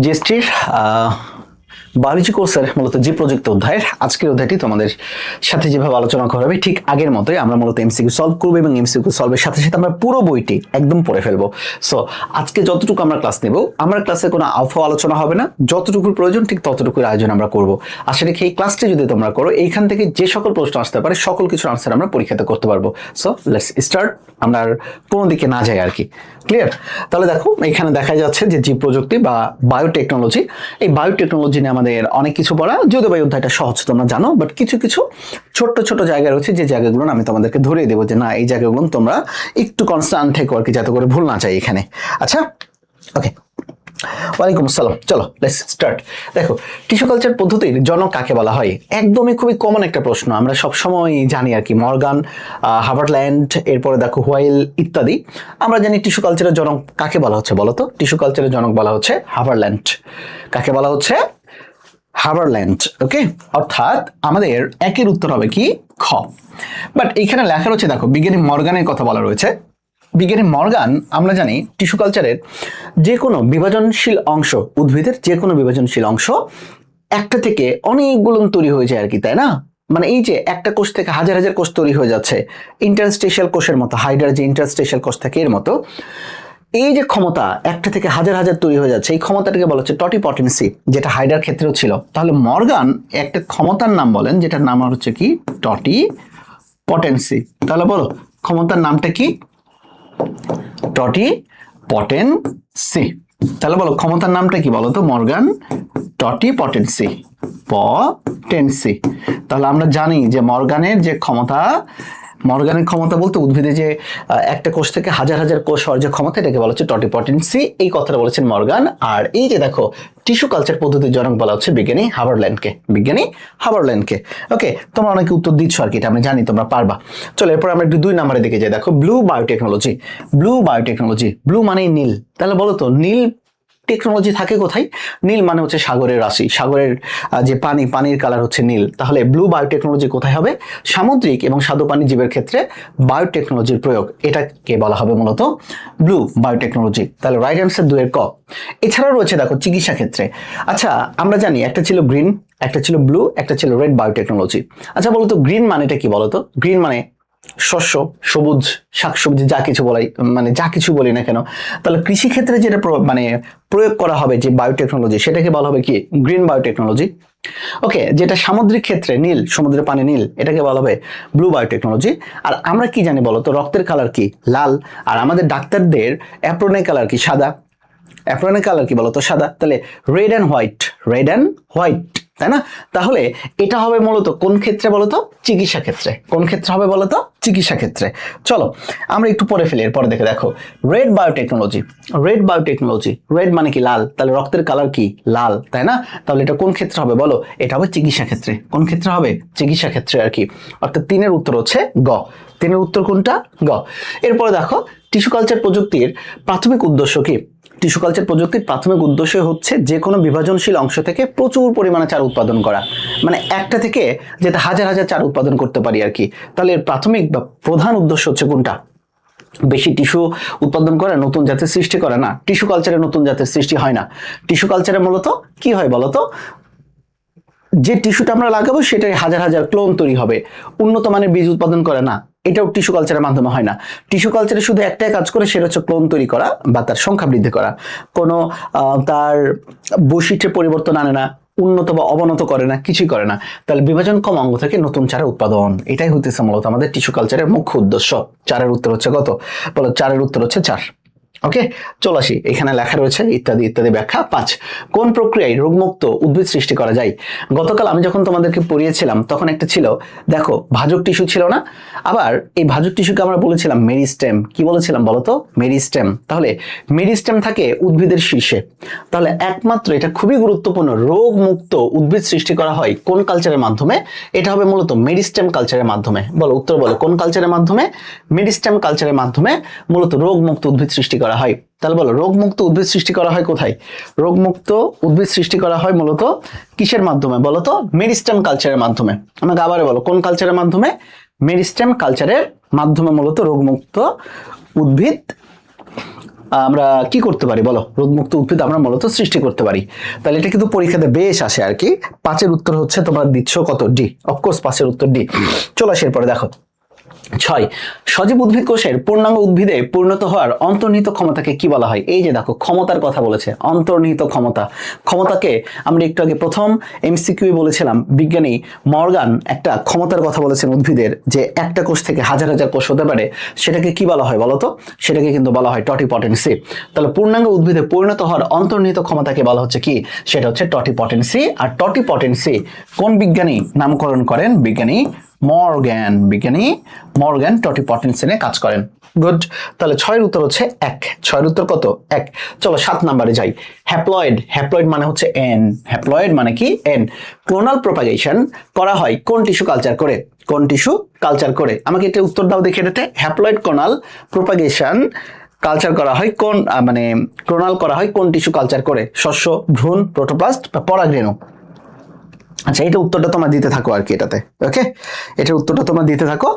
জিএসটির biology কোর্সের মূলত জীব প্রযুক্তি অধ্যায়ের আজকের অধ্যায়টি তোমাদের সাথে যেভাবে আলোচনা করা হবে ঠিক আগের মতোই আমরা মূলত এমসিকিউ সলভ করবো এবং এমসিকিউ সলভের সাথে সাথে আমরা পুরো বইটি একদম পড়ে ফেলবো। সো আজকে যতটুকু আমরা ক্লাস নেব, আমার ক্লাসে কোনো আফা আলোচনা হবে না, যতটুকুর প্রয়োজন ঠিক ততটুকুর আয়োজন আমরা করব। আশা রাখি এই ক্লাসটি যদি তোমরা করো এইখান থেকে যে সকল প্রশ্ন আসতে পারে সকল কিছুর আনসার আমরা পরীক্ষাতে করতে পারবো। সো লেটস স্টার্ট, আমরা আর কোনো দিকে না যাই আর কি। ক্লিয়ার? তাহলে দেখো এখানে দেখা যাচ্ছে যে জীব প্রযুক্তি বা বায়োটেকনোলজি, এই বায়োটেকনোলজি নিয়ে আমাদের অনেক কিছু পড়া, যদিও এই অধ্যায়টা সহজ তোমরা জানো, বাট কিছু কিছু ছোট্ট ছোট জায়গা রয়েছে যে জায়গাগুলো আমি তোমাদেরকে ধরিয়ে দেবো যে না এই জায়গাগুলো তোমরা একটু কনসার্ন থেকো আর কি, যাতে করে ভুল না যায় এখানে। আচ্ছা, ওকে, ওয়ালাইকুম আসসালাম। চলো লেটস স্টার্ট। দেখো, টিস্যু কালচার পদ্ধতির জনক কাকে বলা হয়? একদমই খুবই কমন একটা প্রশ্ন, আমরা সবসময় জানি আর কি, মর্গান, হাভারল্যান্ড, এরপরে দেখো হোয়াইল ইত্যাদি। আমরা জানি টিস্যু কালচারের জনক কাকে বলা হচ্ছে বলো তো? টিস্যু কালচারের জনক বলা হচ্ছে হাভারল্যান্ড। কাকে বলা হচ্ছে? হাভারল্যান্ড। ওকে, অর্থাৎ আমাদের একের উত্তর হবে কি? খ। বাট এখানে লেখা রয়েছে, দেখো বিজ্ঞানী মর্গানের কথা বলা রয়েছে। বিজ্ঞানী মর্গান আমরা জানি টিস্যু কালচারের যে কোনো বিভাজনশীল অংশ, উদ্ভিদের যে কোনো বিভাজনশীল অংশ একটা থেকে অনেকগুলো তৈরি হয়ে যায় আর কি, তাই না? মানে এই যে একটা কোষ থেকে হাজার হাজার কোষ তৈরি হয়ে যাচ্ছে, ইন্টারস্টেশিয়াল কোষের মতো, হাইডার যে ইন্টারস্টেশিয়াল কোষ থাকে এর মতো, এই যে ক্ষমতা একটা থেকে হাজার হাজার তৈরি হয়ে যাচ্ছে, এই ক্ষমতাটাকে বলা হচ্ছে টটিপটেন্সি, যেটা হাইডার ক্ষেত্রেও ছিল। তাহলে মর্গান একটা ক্ষমতার নাম বলেন যেটার নাম হচ্ছে কি? টটিপটেন্সি। তাহলে বলো ক্ষমতার নামটা কি? টটিপটেন্সি। তাহলে বলো ক্ষমতার নামটা কি বলো তো? Morgan totipotency, potency. তাহলে আমরা জানি যে মর্গানের যে ক্ষমতা, মর্গানের ক্ষমতা বলতে উদ্ভিদে যে একটা কোষ থেকে হাজার হাজার কোষ হওয়ার যে ক্ষমতা, এটাকে বলা হচ্ছে টটিপটেন্সি। এই কথাটা বলেছেন মর্গান। আর এই যে দেখো টিস্যু কালচার পদ্ধতির জনক বলা হচ্ছে বিজ্ঞানী হাভারল্যান্ডকে, বিজ্ঞানী হাভারল্যান্ডকে। ওকে, তোমরা অনেকে উত্তর দিচ্ছ আর কি, এটা আমি জানি তোমরা পারবা। চলো এরপর আমরা একটু 2 নম্বরের দিকে যাই। দেখো blue biotechnology. Blue biotechnology, blue মানে নীল। তাহলে বলো তো নীল টেকনোলজি থাকে কোথায়? নীল মানে হচ্ছে সাগরের রাশি, সাগরের যে পানি, পানির কালার হচ্ছে নীল। তাহলে ব্লু বায়োটেকনোলজি কোথায় হবে? সামুদ্রিক এবং স্বাদু পানি জীবের ক্ষেত্রে বায়োটেকনোলজির প্রয়োগ, এটাকে বলা হবে মূলত ব্লু বায়োটেকনোলজি। তাহলে রাইট অ্যান্সার 2 এর ক। এছাড়াও রয়েছে দেখো চিকিৎসা ক্ষেত্রে। আচ্ছা, আমরা জানি একটা ছিল গ্রিন, একটা ছিল ব্লু, একটা ছিল রেড বায়োটেকনোলজি। আচ্ছা বলতো গ্রিন মানেটা কি বলতো? গ্রিন মানে শস্য, সবুজ, শাকসবজি, যা কিছু বলাই, মানে যা কিছু বলি না কেন, তাহলে কৃষি ক্ষেত্রে যেটা মানে প্রয়োগ করা হবে যে বায়োটেকনোলজি, সেটাকে বলা হবে কি? Green biotechnology. ওকে, যেটা সামুদ্রিক ক্ষেত্রে নীল, সমুদ্রের পানি নীল, এটাকে বলা হবে ব্লু বায়োটেকনোলজি। আর আমরা কি জানি বলতো? রক্তের কালার কি? লাল। আর আমাদের ডাক্তারদের অ্যাপ্রনের কালার কি? সাদা। অ্যাপ্রনের কালার কি বলতো? সাদা। তাহলে red and white, red and white, তাই না? তাহলে এটা হবে মূলত কোন ক্ষেত্রে বলতো? চিকিৎসা ক্ষেত্রে। কোন ক্ষেত্রে হবে বলতো? চিকিৎসা ক্ষেত্রে। চলো আমরা একটু পরে ফেলি, এরপরে দেখো red biotechnology. Red biotechnology, red মানে কি? লাল। তাহলে রক্তের কালার কি? লাল, তাই না? তাহলে এটা কোন ক্ষেত্রে হবে বলো? এটা হবে চিকিৎসা ক্ষেত্রে। কোন ক্ষেত্রে হবে? চিকিৎসা ক্ষেত্রে আর কি। অর্থাৎ 3-এর উত্তর হচ্ছে গ। 3-এর উত্তর কোনটা? গ। এরপরে দেখো টিস্যু কালচার প্রযুক্তির প্রাথমিক উদ্দেশ্য কি? টিস্যু কালচার প্রযুক্তির প্রাথমিক উদ্দেশ্য হচ্ছে যে কোনো বিভাজনশীল অংশ থেকে প্রচুর পরিমাণে চারা উৎপাদন করা, মানে একটা থেকে যেটা হাজার হাজার চারা উৎপাদন করতে পারি আর কি। তাহলে এর প্রাথমিক বা প্রধান উদ্দেশ্য হচ্ছে কোনটা? বেশি টিস্যু উৎপাদন করে নতুন জাতের সৃষ্টি করে না। টিস্যু কালচারে নতুন জাতের সৃষ্টি হয় না। টিস্যু কালচারে মূলত কি হয় বলতো? যে টিস্যুটা আমরা লাগাবো সেটাই হাজার হাজার ক্লোন তৈরি হবে, উন্নত মানের বীজ উৎপাদন করে না। এটাও টিস্যু কালচারের মাধ্যমে হয় না। টিস্যু কালচারে শুধু একটাই কাজ করে, সেটা হচ্ছে ক্লোন তৈরি করা বা তার সংখ্যা বৃদ্ধি করা। কোনো তার বৈশিষ্ট্যে পরিবর্তন আনে না, উন্নত বা অবনত করে না, কিছুই করে না। তাহলে বিভাজনক্ষম অঙ্গ থেকে নতুন চারা উৎপাদন, এটাই হইতেছে মূলত আমাদের টিস্যু কালচারের মুখ্য উদ্দেশ্য। 4-এর উত্তর হচ্ছে কত বলো? 4-এর উত্তর হচ্ছে 4। ওকে, চল আসি, এখানে লেখা রয়েছে ইত্যাদি ইত্যাদি ব্যাখ্যা। 5, কোন প্রক্রিয়ায় রোগমুক্ত উদ্ভিদ সৃষ্টি করা যায়? গতকাল আমি যখন তোমাদেরকে পড়িয়েছিলাম তখন একটা ছিল, দেখো ভাজক টিস্যু ছিল না? আবার এই ভাজক টিস্যুকে আমরা বলেছিলাম মেরিস্টেম। কি বলেছিলাম বলতো? মেরিস্টেম। তাহলে মেরিস্টেম থাকে উদ্ভিদের শীর্ষে। তাহলে একমাত্র এটা খুবই গুরুত্বপূর্ণ, রোগমুক্ত উদ্ভিদ সৃষ্টি করা হয় কোন কালচারের মাধ্যমে? এটা হবে মূলত মেরিস্টেম কালচারের মাধ্যমে। বলো উত্তর বলো, কোন কালচারের মাধ্যমে? মেরিস্টেম কালচারের মাধ্যমে মূলত রোগমুক্ত উদ্ভিদ সৃষ্টি করা হয়। তাহলে বলো রোগমুক্ত উদ্ভিদ সৃষ্টি করা হয় কোথায়? রোগমুক্ত উদ্ভিদ সৃষ্টি করা হয় মূলত কিসের মাধ্যমে বলতো? মেরিস্টেম কালচারের মাধ্যমে। আমাকে আবার বলো কোন কালচারের মাধ্যমে? মেরিস্টেম কালচারের মাধ্যমে মূলত রোগমুক্ত উদ্ভিদ আমরা কি করতে পারি বলো? রোগমুক্ত উদ্ভিদ আমরা মূলত সৃষ্টি করতে পারি। তাহলে এটা কিন্তু পরীক্ষাতে বেশ আসে আর কি। 5-এর উত্তর হচ্ছে তোমরা দিচ্ছ কত? ডি। অফকোর্স 5-এর উত্তর ডি। চলো আসি এরপরে দেখো 6, সজীব উদ্ভিদ কোষের পূর্ণাঙ্গ উদ্ভিদে পরিণত হওয়ার অন্তর্নিহিত ক্ষমতাকে কি বলা হয়? এই যে দেখো ক্ষমতার কথা বলেছে, অন্তর্নিহিত ক্ষমতা। ক্ষমতাকে আমরা একটু আগে প্রথম এমসিকিউ বলেছিলাম, বিজ্ঞানী মর্গান একটা ক্ষমতার কথা বলেছেন উদ্ভিদের, যে একটা কোষ থেকে হাজার হাজার কোষ হতে পারে। সেটাকে কি বলা হয় বলতো? সেটাকে কিন্তু বলা হয় টটিপটেন্সি। তাহলে পূর্ণাঙ্গ উদ্ভিদে পরিণত হওয়ার অন্তর্নিহিত ক্ষমতাকে বলা হচ্ছে কি? সেটা হচ্ছে টটিপটেন্সি। আর টটিপটেন্সি কোন বিজ্ঞানী নামকরণ করেন? বিজ্ঞানী মর্গান টটিপটেন্সি নিয়ে কাজ করেন। গুড। তাহলে 6-এর উত্তর হচ্ছে 1। 6-এর উত্তর কত? 1। চলো 7 নম্বরে যাই। হ্যাপ্লয়েড মানে হচ্ছে এন। হ্যাপ্লয়েড মানে কি? এন। ক্লোনাল প্রপাগেশন করা হয় কোন টিস্যু কালচার করে? কোন টিস্যু কালচার করে? আমাকে এটা উত্তর দাও দেখে এটাতে। হ্যাপ্লয়েড ক্লোনাল প্রপাগেশন কালচার করা হয় কোন মানে ক্লোনাল করা হয় কোন টিস্যু কালচার করে? শস্য, ভ্রূণ, প্রোটোপ্লাস্ট বা পরাগরেণু? আচ্ছা, এটা উত্তরটা তোমরা দিতে থাকো আর কি এটাতে। ওকে, এটার উত্তরটা তোমরা দিতে থাকো।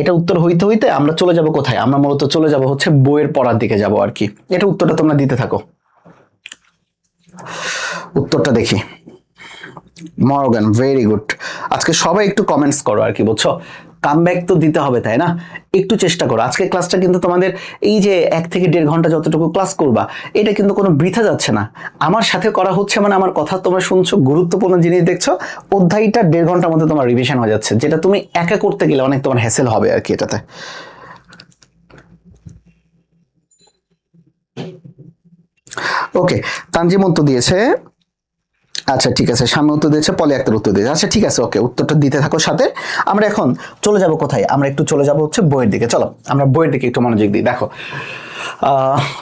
এটা উত্তর হইতে হইতে আমরা চলে যাব কোথায়? আমরা মূলত চলে যাব হচ্ছে বইয়ের পড়ার দিকে যাব আর কি। এটা উত্তরটা তোমরা দিতে থাকো। উত্তরটা দেখি। Morgan, very good. আজকে সবাই একটু কমেন্টস করো আর কি, বুঝছো? কামব্যাক তো দিতে হবে, তাই না? একটু চেষ্টা করো। আজকে ক্লাসটা কিন্তু তোমাদের এই যে 1 থেকে 1.5 ঘন্টা যতটুকু ক্লাস করবা, এটা কিন্তু কোনো বৃথা যাচ্ছে না। আমার সাথে করা হচ্ছে মানে আমার কথা তোমরা শুনছো, গুরুত্বপূর্ণ জিনিস দেখছো। অধ্যায়টা 1.5 ঘন্টার মধ্যে তোমার রিভিশন হয়ে যাচ্ছে, যেটা তুমি একা করতে গেলে অনেক তোমার হ্যাসেল হবে আর কি এটাতে। ওকে, তানজিম উত্তর দিয়েছে। আচ্ছা ঠিক আছে, সামনে উত্তর দিয়েছে, পলি আক্তার উত্তর দিয়েছে। আচ্ছা ঠিক আছে, ওকে, উত্তরটা দিতে থাকো সাথে। আমরা এখন চলে যাব কোথায়? আমরা একটু চলে যাব হচ্ছে বইয়ের দিকে। চলো আমরা বইয়ের দিকে একটু মনোযোগ দিই। দেখো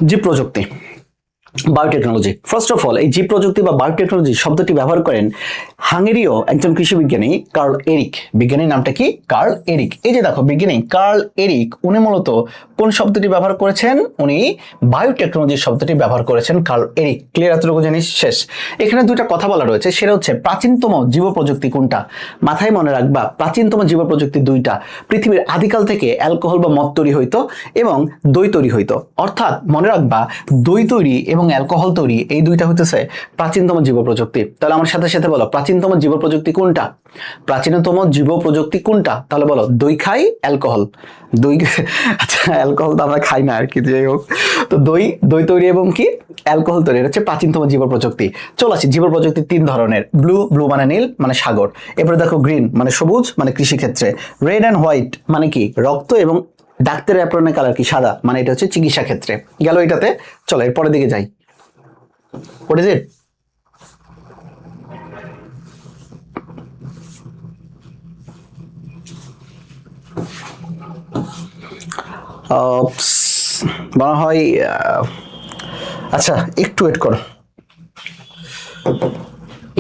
জীব প্রযুক্তি, বায়োটেকনোলজি। ফার্স্ট অফ অল, এই জীব প্রযুক্তি বা বায়োটেকনোলজি শব্দটি ব্যবহার করেন হাঙ্গেরীয় একজন কৃষি বিজ্ঞানী কার্ল এরিক। বিজ্ঞানীর নামটা কি? Karl Ereky. এই যে দেখো, বিজ্ঞানী কার্ল এরিক উনি মূলত কোন শব্দটি ব্যবহার করেছেন? উনি বায়োটেকনোলজি শব্দটি ব্যবহার করেছেন, কার্ল এরিক। ক্লিয়ার? এতটুকু জিনিস শেষ। এখানে দুইটা কথা বলা রয়েছে, সেটা হচ্ছে প্রাচীনতম জীব প্রযুক্তি কোনটা? মাথায় মনে রাখবা, প্রাচীনতম জীব প্রযুক্তি দুইটা। পৃথিবীর আদিকাল থেকে অ্যালকোহল বা মদ তৈরি হইতো এবং দই তৈরি হইতো। অর্থাৎ মনে রাখবা, দই তৈরি এবং অ্যালকোহল তৈরি, এই দুইটা হইতেছে প্রাচীনতম জীব প্রযুক্তি। তাহলে আমার সাথে সাথে বলো, প্রাচীনতম জীব প্রযুক্তি কোনটা? প্রাচীনতম জীব প্রযুক্তি কোনটা? তাহলে বলো, দই খাই, অ্যালকোহল। দই, আচ্ছা অ্যালকোহল তো আমরা খাই না আর কি, যাই হোক। তো দই তৈরি এবং কি অ্যালকোহল তৈরি, এটা হচ্ছে প্রাচীনতম জীব প্রযুক্তি। চলে আসি, জীব প্রযুক্তি 3 ধরনের। ব্লু মানে নীল, মানে সাগর। এরপরে দেখো গ্রিন মানে সবুজ, মানে কৃষিক্ষেত্রে। রেড অ্যান্ড হোয়াইট মানে কি? রক্ত, এবং ডাক্তারের অ্যাপ্রনের কালার কি? সাদা, মানে এটা হচ্ছে চিকিৎসা ক্ষেত্রে। গেল এটাতে। চলো এর পরের দিকে যাই। What is it? বলা হয়, আচ্ছা একটু ওয়েট করো,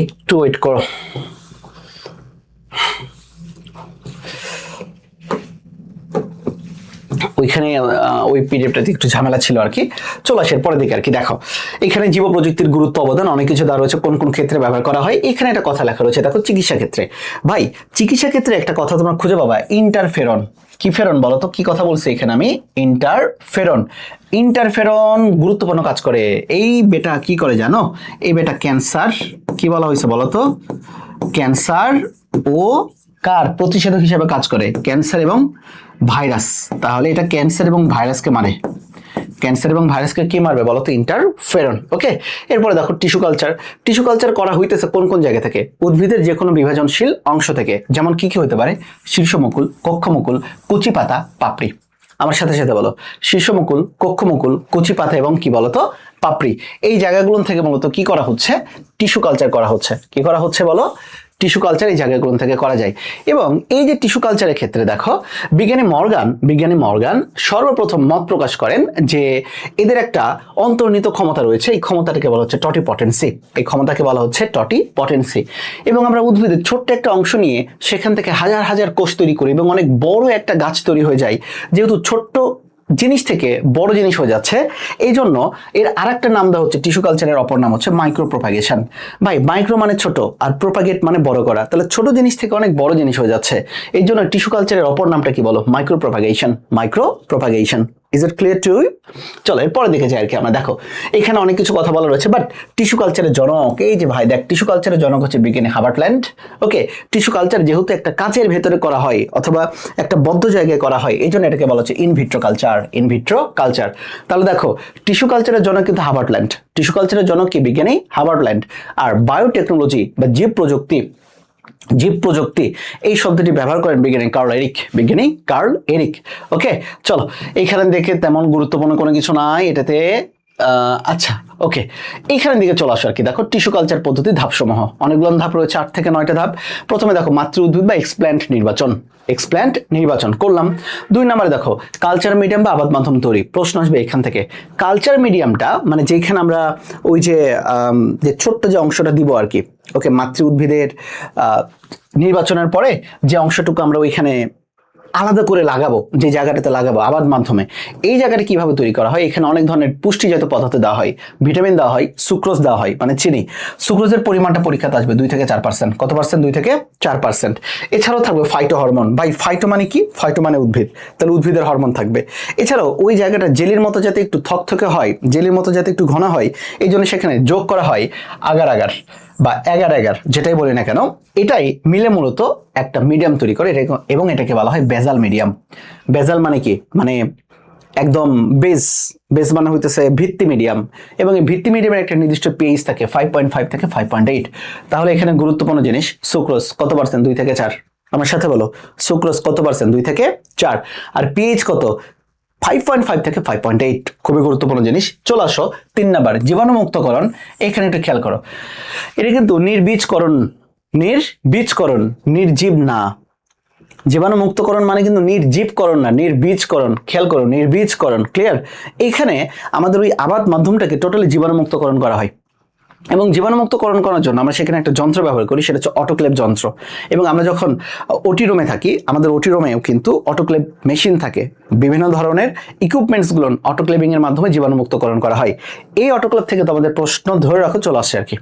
একটু ওয়েট করো। ওইখানে ওই পিডিএফটাতে একটু ঝামেলা ছিল আর কি। চলে আসে পরের দিকে আর কি। দেখো এখানে জীব প্রযুক্তির গুরুত্ব, অবদান অনেক কিছু দেওয়া রয়েছে, কোন কোন ক্ষেত্রে ব্যবহার করা হয়। এখানে একটা কথা লেখা রয়েছে, দেখো চিকিৎসা ক্ষেত্রে। ভাই চিকিৎসা ক্ষেত্রে একটা কথা তোমরা খুঁজে পাবা, ইন্টারফেরন। কি ফেরন বলো তো? কি কথা বলছি এখানে আমি? ইন্টারফেরন। ইন্টারফেরন গুরুত্বপূর্ণ কাজ করে। এই বেটা কি করে জানো? এই বেটা ক্যান্সার, কি বলা হয়েছে বলো তো? ক্যান্সার ও কার প্রতিষেধক হিসেবে কাজ করে? ক্যান্সার এবং ভাইরাস। তাহলে এটা ক্যান্সার এবং ভাইরাসকে মারে। ক্যান্সার এবং ভাইরাসকে কি মারবে বলো তো? ইন্টারফেরন। ওকে, এরপরে দেখো টিস্যু কালচার। টিস্যু কালচার করা হইতেছে কোন কোন জায়গা থেকে? উদ্ভিদের যে কোনো বিভাজনশীল অংশ থেকে। যেমন কি কি হতে পারে? শীর্ষমুকুল, কক্ষমুকুল, কচি পাতা, পাপড়ি। আমার সাথে সাথে বলো, শীর্ষমুকুল, কক্ষমুকুল, কচি পাতা এবং কি বলতো? পাপড়ি। এই জায়গাগুলো থেকে মূলত কি করা হচ্ছে? টিস্যু কালচার করা হচ্ছে। কি করা হচ্ছে বলো? টিস্যু কালচার এই জায়গাগুলো থেকে করা যায়। এবং এই যে টিস্যু কালচারের ক্ষেত্রে দেখো, বিজ্ঞানী মর্গান সর্বপ্রথম মত প্রকাশ করেন যে এদের একটা অন্তর্নিহিত ক্ষমতা রয়েছে। এই ক্ষমতাটাকে বলা হচ্ছে টটিপটেন্সি। এই ক্ষমতাকে বলা হচ্ছে টটিপটেন্সি। এবং আমরা উদ্ভিদের ছোট্ট একটা অংশ নিয়ে সেখান থেকে হাজার হাজার কোষ তৈরি করি এবং অনেক বড় একটা গাছ তৈরি হয়ে যায়। যেহেতু ছোট্ট জিনিস থেকে বড় জিনিস হয়ে যাচ্ছে, এই জন্য এর আরেকটা নাম দেওয়া হচ্ছে টিস্যু কালচারের অপর নাম হচ্ছে মাইক্রো প্রোপাগেশন। ভাই মাইক্রো মানে ছোট আর প্রোপাগেট মানে বড় করা, তাহলে ছোট জিনিস থেকে অনেক বড় জিনিস হয়ে যাচ্ছে। এই জন্য টিস্যু কালচারের অপর নামটা কি বলো? Micropropagation. Micropropagation. Is it clear to? চলো এরপরে দেখে যাই আর কি আমরা। দেখো এখানে অনেক কিছু কথা বলা রয়েছে, বাট টিস্যু কালচারের জনক, এই যে ভাই দেখ, টিস্যু কালচারের জনক হচ্ছে বিজ্ঞানী হার্বার্ট ল্যান্ড। ওকে, টিস্যু কালচার যেহেতু একটা কাঁচের ভেতরে করা হয় অথবা একটা বদ্ধ জায়গায় করা হয়, এই জন্য এটাকে বলা হচ্ছে ইনভিট্রো কালচার। In vitro culture. তাহলে দেখো টিস্যু কালচারের জনক কিন্তু হার্বার্ট ল্যান্ড। টিস্যু কালচারের জনক কি? বিজ্ঞানী হার্বার্ট ল্যান্ড। আর বায়োটেকনোলজি বা জীব প্রযুক্তি এই শব্দটি ব্যবহার করেন বিজ্ঞানী কার্ল এরিক। বিজ্ঞানী কার্ল এরিক। ওকে, চলো এইখানে দেখে তেমন গুরুত্বপূর্ণ কোনো কিছু নাই এটাতে। আচ্ছা ওকে, এইখানে দিকে চলে আসো আর কি। দেখো টিস্যু কালচার পদ্ধতি ধাপসমূহ, অনেকগুলো ধাপ রয়েছে, 8 থেকে 9টা ধাপ। প্রথমে দেখো মাতৃ উদ্ভিদ বা এক্সপ্ল্যান্ট নির্বাচন। এক্সপ্ল্যান্ট নির্বাচন করলাম। 2 নম্বরে দেখো কালচার মিডিয়াম বা আবাদ মাধ্যম তৈরি। প্রশ্ন আসবে এখান থেকে। কালচার মিডিয়ামটা মানে যেখানে আমরা ওই যে ছোট্ট যে অংশটা দিব আর কি, ওকে, মাতৃ উদ্ভিদের নির্বাচনের পরে যে অংশটুকু আমরা ওইখানে আলাদা করে লাগাবো, যে জায়গাটাতে লাগাবো আবাদ মাধ্যমে, এই জায়গাটা কিভাবে তৈরি করা হয়? এখানে অনেক ধরনের পুষ্টিজাত পদার্থ দেওয়া হয়, ভিটামিন দেওয়া হয়, সুক্রোজ দেওয়া হয় মানে চিনি। সুক্রোজের পরিমাণটা পরীক্ষাতে আসবে 2 থেকে 4%। কত পার্সেন্ট? 2 থেকে 4%। এছাড়াও থাকবে ফাইটো হরমোন। ভাই ফাইটো মানে কি? ফাইটো মানে উদ্ভিদ, তাহলে উদ্ভিদের হরমোন থাকবে। এছাড়াও ওই জায়গাটা জেলির মতো যাতে একটু থকথকে হয়, জেলির মতো যাতে একটু ঘন হয়, এই জন্য সেখানে যোগ করা হয় আগার আগার বা এগার এগার, যেটাই বলি না কেন, এটাই মিলে মূলত একটা মিডিয়াম তৈরি করে, এবং এটাকে বলা হয় বেজাল মিডিয়াম। বেজাল মানে কি? মানে একদম বেস মানে হইতেছে ভিত্তি মিডিয়াম, এবং এই ভিত্তি মিডিয়ামের একটা নির্দিষ্ট পিএইচ থাকে 5.5 থেকে 5.8। তাহলে এখানে গুরুত্বপূর্ণ জিনিস সুক্রোজ কত পার্সেন্ট? 2 থেকে 4। আমার সাথে বলো, সুক্রোজ কত পার্সেন্ট? 2 থেকে 4। আর পিএইচ কত? 5.5 থেকে 5.8। খুবই গুরুত্বপূর্ণ জিনিস। চলে আসো 3 নাম্বার জীবাণুমুক্তকরণ। এখানে একটু খেয়াল করো, এটা কিন্তু নির্বীজকরণ, নির্জীব না। জীবাণুমুক্তকরণ মানে কিন্তু নির্জীবকরণ না, নির্বীজকরণ। খেয়াল করো, নির্বীজকরণ। ক্লিয়ার? এখানে আমাদের ওই আবাদ মাধ্যমটাকে টোটালি জীবাণুমুক্তকরণ করা হয়, এবং জীবাণুমুক্তকরণ করার জন্য আমরা সেখানে একটা যন্ত্র ব্যবহার করি, সেটা হচ্ছে অটোক্লেভ যন্ত্র। এবং আমরা যখন ওটি রুমে থাকি, আমাদের ওটি রুমেও কিন্তু অটোক্লেভ মেশিন থাকে। বিভিন্ন ধরনের ইকুইপমেন্টসগুলো অটোক্লেভিং এর মাধ্যমে জীবাণুমুক্তকরণ করা হয়। এই অটোক্লেভ থেকে তো আমাদের প্রশ্ন ধরে রাখো চলে আসছে আর কি।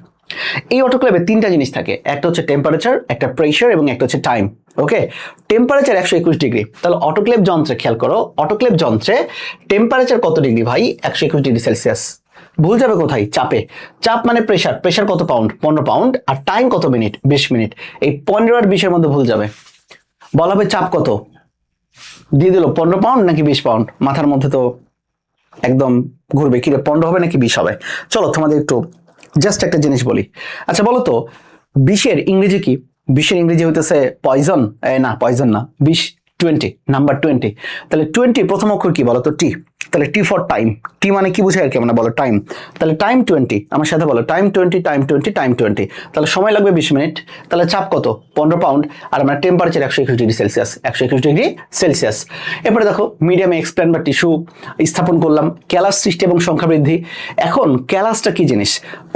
এই অটোক্লেভে 3টা জিনিস থাকে, একটা হচ্ছে টেম্পারেচার, একটা প্রেশার এবং একটা হচ্ছে টাইম। ওকে, টেম্পারেচার 121 ডিগ্রি। তাহলে অটোক্লেভ যন্ত্রে খেয়াল করো, অটোক্লেভ যন্ত্রে টেম্পারেচার কত ডিগ্রি ভাই? 121 ডিগ্রি সেলসিয়াস। ভুল যাবে কোথায়? চাপে। চাপ মানে প্রেশার, প্রেশার কত পাউন্ড? 15 পাউন্ড। আর টাইম কত মিনিট? 20 মিনিট। এই 15 আর 20 এর মধ্যে ভুল যাবে। বলা হবে চাপ কত, দিয়ে দিল 15 পাউন্ড নাকি 20 পাউন্ড, মাথার মধ্যে তো একদম ঘুরবে, কিরে 15 হবে নাকি 20 হবে। চলো তোমাদের একটু জাস্ট একটা জিনিস বলি। আচ্ছা বলো তো 20-এর ইংরেজি কি? 20-এর ইংরেজি হইতেছে পয়জন। না পয়জন না, 20 20, নাম্বার 20। তাহলে 20 প্রথম অক্ষর কি বলো তো? টি। তাহলে টি ফর টাইম। টি মানে কি বুঝায় আর কি? আমরা বলো টাইম। তাহলে টাইম 20। আমার সাথে বলো টাইম 20, টাইম 20, টাইম 20। তাহলে সময় লাগবে 20 মিনিট। তাহলে চাপ কত? 15 পাউন্ড। আর আমরা temperature 121 degree Celsius. 121 degree Celsius. এরপরে দেখো মিডিয়ামে এক্সপ্ল্যান্ট বা টিস্যু স্থাপন করলাম, ক্যালাস সৃষ্টি এবং সংখ্যা বৃদ্ধি। এখন ক্যালাসটা কি জিনিস?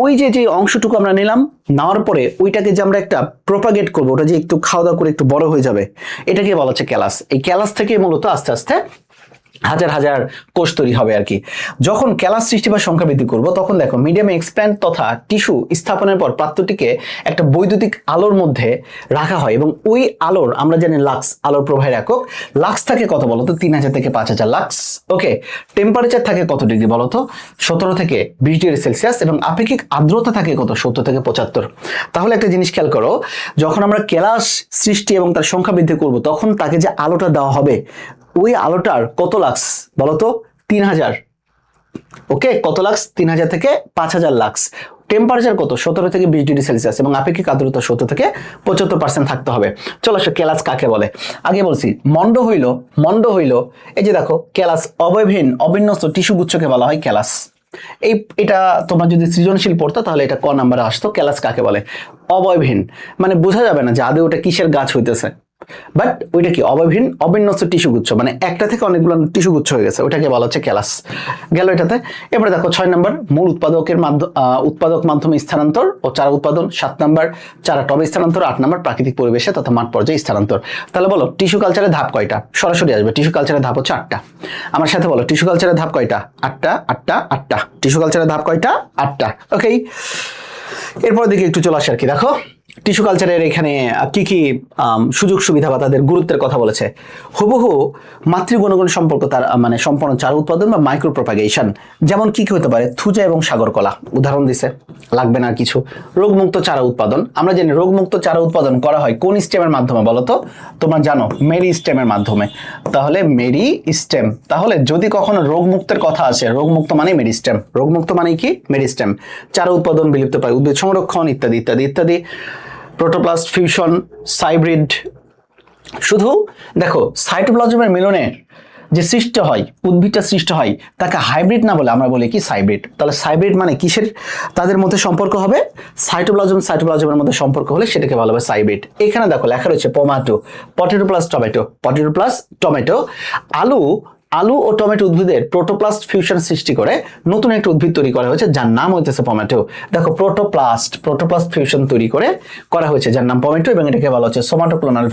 ওই যে অংশটুকু আমরা নিলাম, নেওয়ার পরে ওইটাকে যে আমরা একটা প্রোপাগেট করবো, ওটা যে একটু খাওয়া দাওয়া করে একটু বড় হয়ে যাবে, এটাকে বলা হচ্ছে ক্যালাস। এই ক্যালাস থেকে মূলত আস্তে আস্তে হাজার হাজার কোষ তৈরি হবে আর কি। যখন ক্যালাস সৃষ্টি বা সংখ্যা বৃদ্ধি করবো, তখন দেখো মিডিয়ামে এক্সপ্ল্যান্ট তথা টিস্যু স্থাপনের পর পাত্রটিকে একটা বৈদ্যুতিক আলোর মধ্যে রাখা হয়, এবং ওই আলোর আমরা জানি লাক্স, আলোর প্রবাহের একক। লাক্স থাকে কত বলতো? 3000 থেকে 5000 লাক্স। ওকে, টেম্পারেচার থাকে কত ডিগ্রি বলতো? 17 থেকে 20 ডিগ্রি সেলসিয়াস। এবং আপেক্ষিক আর্দ্রতা থাকে কত? 70 থেকে 75। তাহলে একটা জিনিস খেয়াল করো, যখন আমরা ক্যালাস সৃষ্টি এবং তার সংখ্যা বৃদ্ধি করব, তখন তাকে যে আলোটা দেওয়া হবে, ওই আলোটার কত লাক্স বলতো? 3000। ওকে, কত লাক্স? 3000 থেকে 5000 লাক্স। টেম্পারেচার কত? 17 থেকে 20 ডিগ্রি সেলসিয়াস, এবং আপেক্ষিক আর্দ্রতা 70 থেকে 75% থাকতে হবে। চলো আসো ক্যালাস কাকে বলে। আগে বলছি মন্ড হইল এই যে দেখো ক্যালাস অবয়বহীন অবিন্যস্ত টিস্যু গুচ্ছকে বলা হয় ক্যালাস। এটা তোমরা যদি সৃজনশীল পড়তো তাহলে এটা ক নাম্বারে আসতো। ক্যালাস কাকে বলে? অবয়বহীন মানে বোঝা যাবে না যে আদৌ ওটা কিসের গাছ হইতেছে, বাট ওইটা কি? অবয়বহীন অবিন্যস্ত টিস্যুগুচ্ছ, মানে একটা থেকে অনেকগুলো টিস্যুগুচ্ছ হয়ে গেছে, ওটাকে বলা হচ্ছে ক্যালাস। গেল এটাতে। এবারে দেখো 6 নম্বর মূল উৎপাদক মাধ্যমে স্থানান্তর ও চারা উৎপাদন। 7 নম্বর চারা টবে স্থানান্তর। 8 নম্বর প্রাকৃতিক পরিবেশে তথা মাঠ পর্যায়ে স্থানান্তর। তাহলে বলো টিস্যু কালচারের ধাপ কয়টা? সরাসরি আসবে, টিস্যু কালচারের ধাপ হচ্ছে 8টা। আমার সাথে বলো টিস্যু কালচারের ধাপ কয়টা? 8টা। টিস্যু কালচারের ধাপ কয়টা? 8টা। ওকে, এরপর দিকে একটু চলে আসে আর কি। দেখো টিস্যু কালচারের এখানে কি কি সুযোগ সুবিধা বা তাদের গুরুত্বের কথা বলেছে। হুবহু মাতৃগুণগুণ সম্পর্ক তার মানে সম্পূর্ণ চারা উৎপাদন বা মাইক্রো প্রপাগেশন। যেমন কি কি হতে পারে, থুজা এবং সাগরকলা উদাহরণ দিছে, লাগবে না আর কিছু। রোগমুক্ত চারা উৎপাদন, আমরা জানি রোগমুক্ত চারা উৎপাদন করা হয় কোন স্টেমের মাধ্যমে বলো তো, তোমরা জানো মেরি স্টেমের মাধ্যমে। তাহলে মেরি স্টেম, তাহলে যদি কখনো রোগমুক্তের কথা আসে, রোগমুক্ত মানে মেরি স্টেম, রোগমুক্ত মানে কি মেরি স্টেম। চারা উৎপাদন, বিলুপ্তপ্রায় উদ্ভিদ সংরক্ষণ ইত্যাদি ইত্যাদি ইত্যাদি। Protoplast fusion, cybrid. শুধু দেখো সাইটোপ্লাজমের মিলনের যে সৃষ্টি হয়, উদ্ভিদটা সৃষ্টি হয়, তাকে হাইব্রিড না বলে আমরা বলি কি সাইব্রিড। তাহলে সাইব্রিড মানে কিসের তাদের মধ্যে সম্পর্ক হবে, সাইটোপ্লাজমের মধ্যে সম্পর্ক হলে সেটাকে বলা হবে সাইব্রিড। এখানে দেখো লেখা রয়েছে pomato, potato plus tomato, potato plus tomato. আলু ও টমেটো উদ্ভিদের প্রোটোপ্লাস্ট ফিউশন সৃষ্টি করে নতুন একটা উদ্ভিদ তৈরি করা হয়েছে যার নাম হইতেছে পমেটো। দেখো প্রোটোপ্লাস্ট ফিউশন তৈরি করা হয়েছে যার নাম পমেটো, এবং এটাকে বলা হচ্ছে সোমাটোক্লোনাল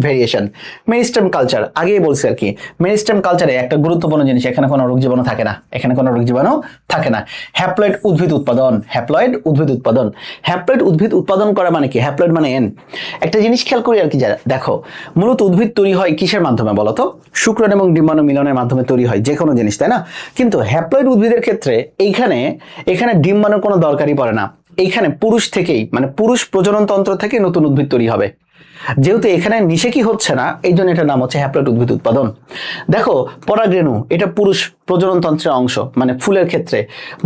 ভেরিয়েশন। মেরিস্টেম কালচার, আগেই বলছি আর কি, মেরিস্টেম কালচারে একটা গুরুত্বপূর্ণ জিনিস, এখানে কোনো রোগ জীবাণু থাকে না। হ্যাপ্লয়েড উদ্ভিদ উৎপাদন করা মানে কি, হ্যাপ্লয়েড মানে এন। একটা জিনিস খেয়াল করি আর কি, দেখো মূলত উদ্ভিদ তৈরি হয় কিসের মাধ্যমে বলতো, শুক্রাণু এবং ডিম্বাণু মিলনের মাধ্যমে তৈরি হয় যে কোনো জিনিস, তাই না? কিন্তু হ্যাপ্লয়েড উদ্ভিদের ক্ষেত্রে এখানে ডিম্বাণুর কোনো দরকারই পড়ে না। এইখানে পুরুষ থেকেই মানে পুরুষ প্রজনন তন্ত্র থেকে নতুন উদ্ভিদ তৈরি হবে। যেহেতু এখানে নিষেকই হচ্ছে না, এই জন্য এটার নাম হচ্ছে হ্যাপ্লয়েড উদ্ভিদ উৎপাদন। দেখো পরাগরেণু, এটা পুরুষ প্রজনন তন্ত্রের অংশ মানে ফুলের ক্ষেত্রে,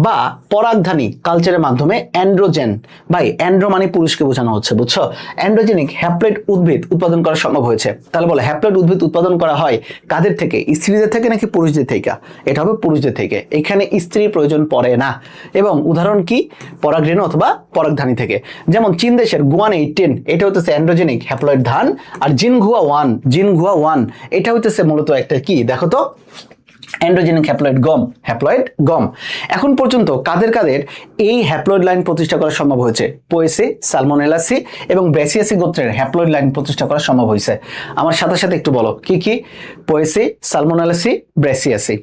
বা পরাগধানী কালচারের মাধ্যমে অ্যান্ড্রোজেন, ভাই অ্যান্ড্রো মানে পুরুষকে বোঝানো হচ্ছে, বুঝছো? অ্যান্ড্রোজেনিক হ্যাপ্লয়েড উদ্ভিদ উৎপাদন করা সম্ভব হয়েছে। তাহলে বলো হ্যাপ্লয়েড উদ্ভিদ উৎপাদন করা হয় কাদের থেকে, স্ত্রীদের থেকে নাকি পুরুষদের থেকে? এটা হবে পুরুষদের থেকে, এখানে স্ত্রীর প্রয়োজন পড়ে না। এবং উদাহরণ কি, পরাগরেণু অথবা পরাগধানী থেকে। যেমন চীন দেশের গুয়ান 18, এটা হচ্ছে অ্যান্ড্রোজেনিক হ্যাপ্লয়েড ধান। আর জিনঘুয়া ওয়ান এটা হইতেছে মূলত একটা কি দেখো তো, অ্যান্ড্রোজেনিক হ্যাপ্লয়েড গম। এখন পর্যন্ত কাদের এই হ্যাপ্লয়েড লাইন প্রতিষ্ঠা করা সম্ভব হয়েছে? পোয়েসি, সালমোনেলাসি এবং ব্রেসিয়াসি গোত্রের হ্যাপ্লয়েড লাইন প্রতিষ্ঠা করা সম্ভব হয়েছে। আমার সাথে সাথে একটু বলো কি কি, পোয়েসি, সালমোনেলাসি, ব্রেসিয়াসি।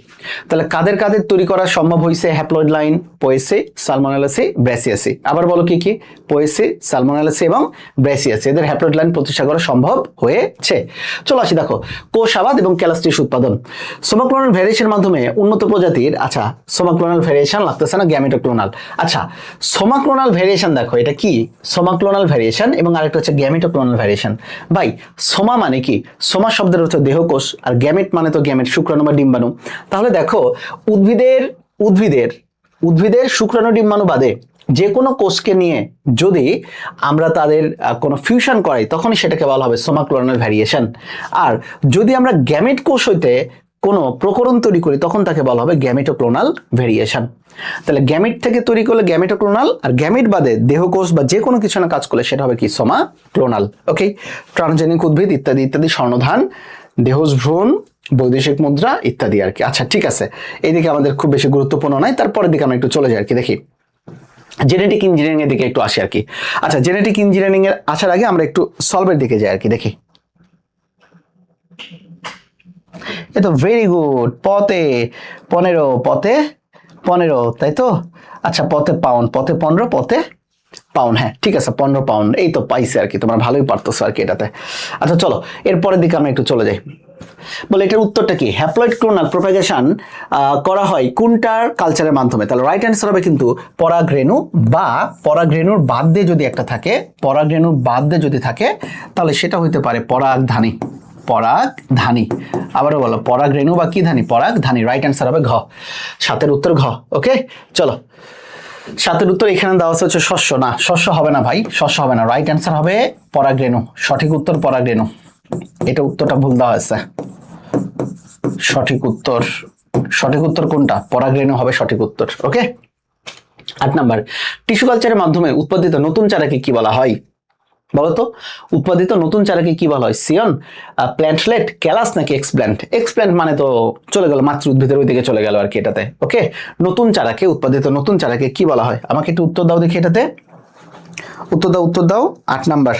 তাহলে কাদের তৈরি করা সম্ভব হয়েছে হ্যাপ্লয়েড লাইন? পোয়েসি, সালমোনেলাসি, ব্রেসিয়াসি। আবার বলো কি কি, পোয়েসি, সালমোনেলাসি এবং ব্রেসিয়াসি, এদের হ্যাপ্লয়েড লাইন প্রতিষ্ঠা করা সম্ভব হয়েছে। চলো আসি দেখো কোষাবাদ এবং ক্যালাস্ট্রিস উৎপাদন। সোমাক্লোনাল ভ্যারিয়েশন মাধ্যমে উন্নত প্রজাতির, আচ্ছা সোমাক্লোনাল ভ্যারিয়েশন লাগতেছে না, গ্যামেটোক্লোনাল। আচ্ছা সোমাক্লোনাল ভ্যারিয়েশন দেখো এটা কি, সোমাক্লোনাল ভ্যারিয়েশন এবং আরেকটা হচ্ছে গ্যামেটোক্লোনাল ভ্যারিয়েশন। ভাই সোমা মানে কি, সোমা শব্দের অর্থ দেহকোষ, আর গ্যামেট মানে তো গ্যামেট শুক্রাণু বা ডিম্বাণু। তাহলে দেখো উদ্ভিদের শুক্রাণু ডিম্বাণু বাদে যে কোনো কোষকে নিয়ে যদি আমরা তাদের কোনো ফিউশন করাই, তখনই সেটাকে বলা হবে সোমাক্লোনাল ভ্যারিয়েশন। আর যদি আমরা গ্যামেট কোষ হইতে কোনো প্রকরণ তৈরি করি, তখন তাকে বলা হবে গ্যামেটোক্লোনাল ভেরিয়েশন। তাহলে গ্যামেট থেকে তৈরি করলে গ্যামেটোক্লোনাল, আর গ্যামেট বাদে দেহকোষ বা যে কোনো কিছু না কাজ করলে সেটা হবে কি, সোমাক্লোনাল। ওকে, ট্রান্সজেনিক উদ্ভিদ ইত্যাদি ইত্যাদি, স্বর্ণধান, দেহজ ভ্রূণ, বৈদেশিক মুদ্রা ইত্যাদি আর কি। আচ্ছা ঠিক আছে, এইদিকে আমাদের খুব বেশি গুরুত্বপূর্ণ নয়, তারপরের দিকে আমরা একটু চলে যাই আর কি, দেখি জেনেটিক ইঞ্জিনিয়ারিং এর দিকে একটু আসি আর কি। আচ্ছা জেনেটিক ইঞ্জিনিয়ারিং এর আসার আগে আমরা একটু সলভের দিকে যাই আর কি, দেখি। এ তো ভেরি গুড, পথে 15 তাই তো। আচ্ছা পথে 15 পথে পাউন্ড, হ্যাঁ ঠিক আছে 15 পাউন্ড, এই তো পাইছে আর কি, তোমরা ভালোই পারতেছো আর কি এটাতে। আচ্ছা চলো এরপরের দিকে আমরা একটু চলে যাই। বলে এটার উত্তরটা কি, হ্যাপ্লয়েড ক্লোনাল প্রোপাগেশন করা হয় কোনটার কালচারের মাধ্যমে? তাহলে রাইট অ্যান্সার হবে কিন্তু পরাগরেণু, বা পরাগরেণুর বাদ দিয়ে যদি একটা থাকে, তাহলে সেটা হইতে পারে পরাগধানী। আবারও বলো পরাগরেণু বা কি ধানী, পরাগধানী। রাইট অ্যান্সার হবে ঘ, 7-এর উত্তর ঘ। ওকে চলো 7-এর উত্তর এখানে দেওয়া হচ্ছে শস্য, না শস্য হবে না ভাই, শস্য হবে না, রাইট অ্যান্সার হবে পরাগরেণু। সঠিক উত্তর পরাগরেণু, এটা উত্তরটা ভুল দেওয়া হয়েছে। সঠিক উত্তর কোনটা, পরাগরেণু হবে সঠিক উত্তর। ওকে 8 নাম্বার, টিস্যু কালচারের মাধ্যমে উৎপাদিত নতুন চারাকে কি বলা হয় বলতো? উৎপাদিত নতুন চারাকে কি বলা হয়? সিয়ন, প্ল্যান্টলেট, ক্যালাস নাকি এক্সপ্ল্যান্ট? এক্সপ্ল্যান্ট মানে তো চলে গেল, মাতৃ উদ্ভিদের ওই দিকে চলে গেল আর কি এটাতে। ওকে উৎপাদিত নতুন চারাকে কি বলা হয়? আমাকে একটু উত্তর দাও দেখি এটাতে, উত্তর দাও 8 নাম্বার।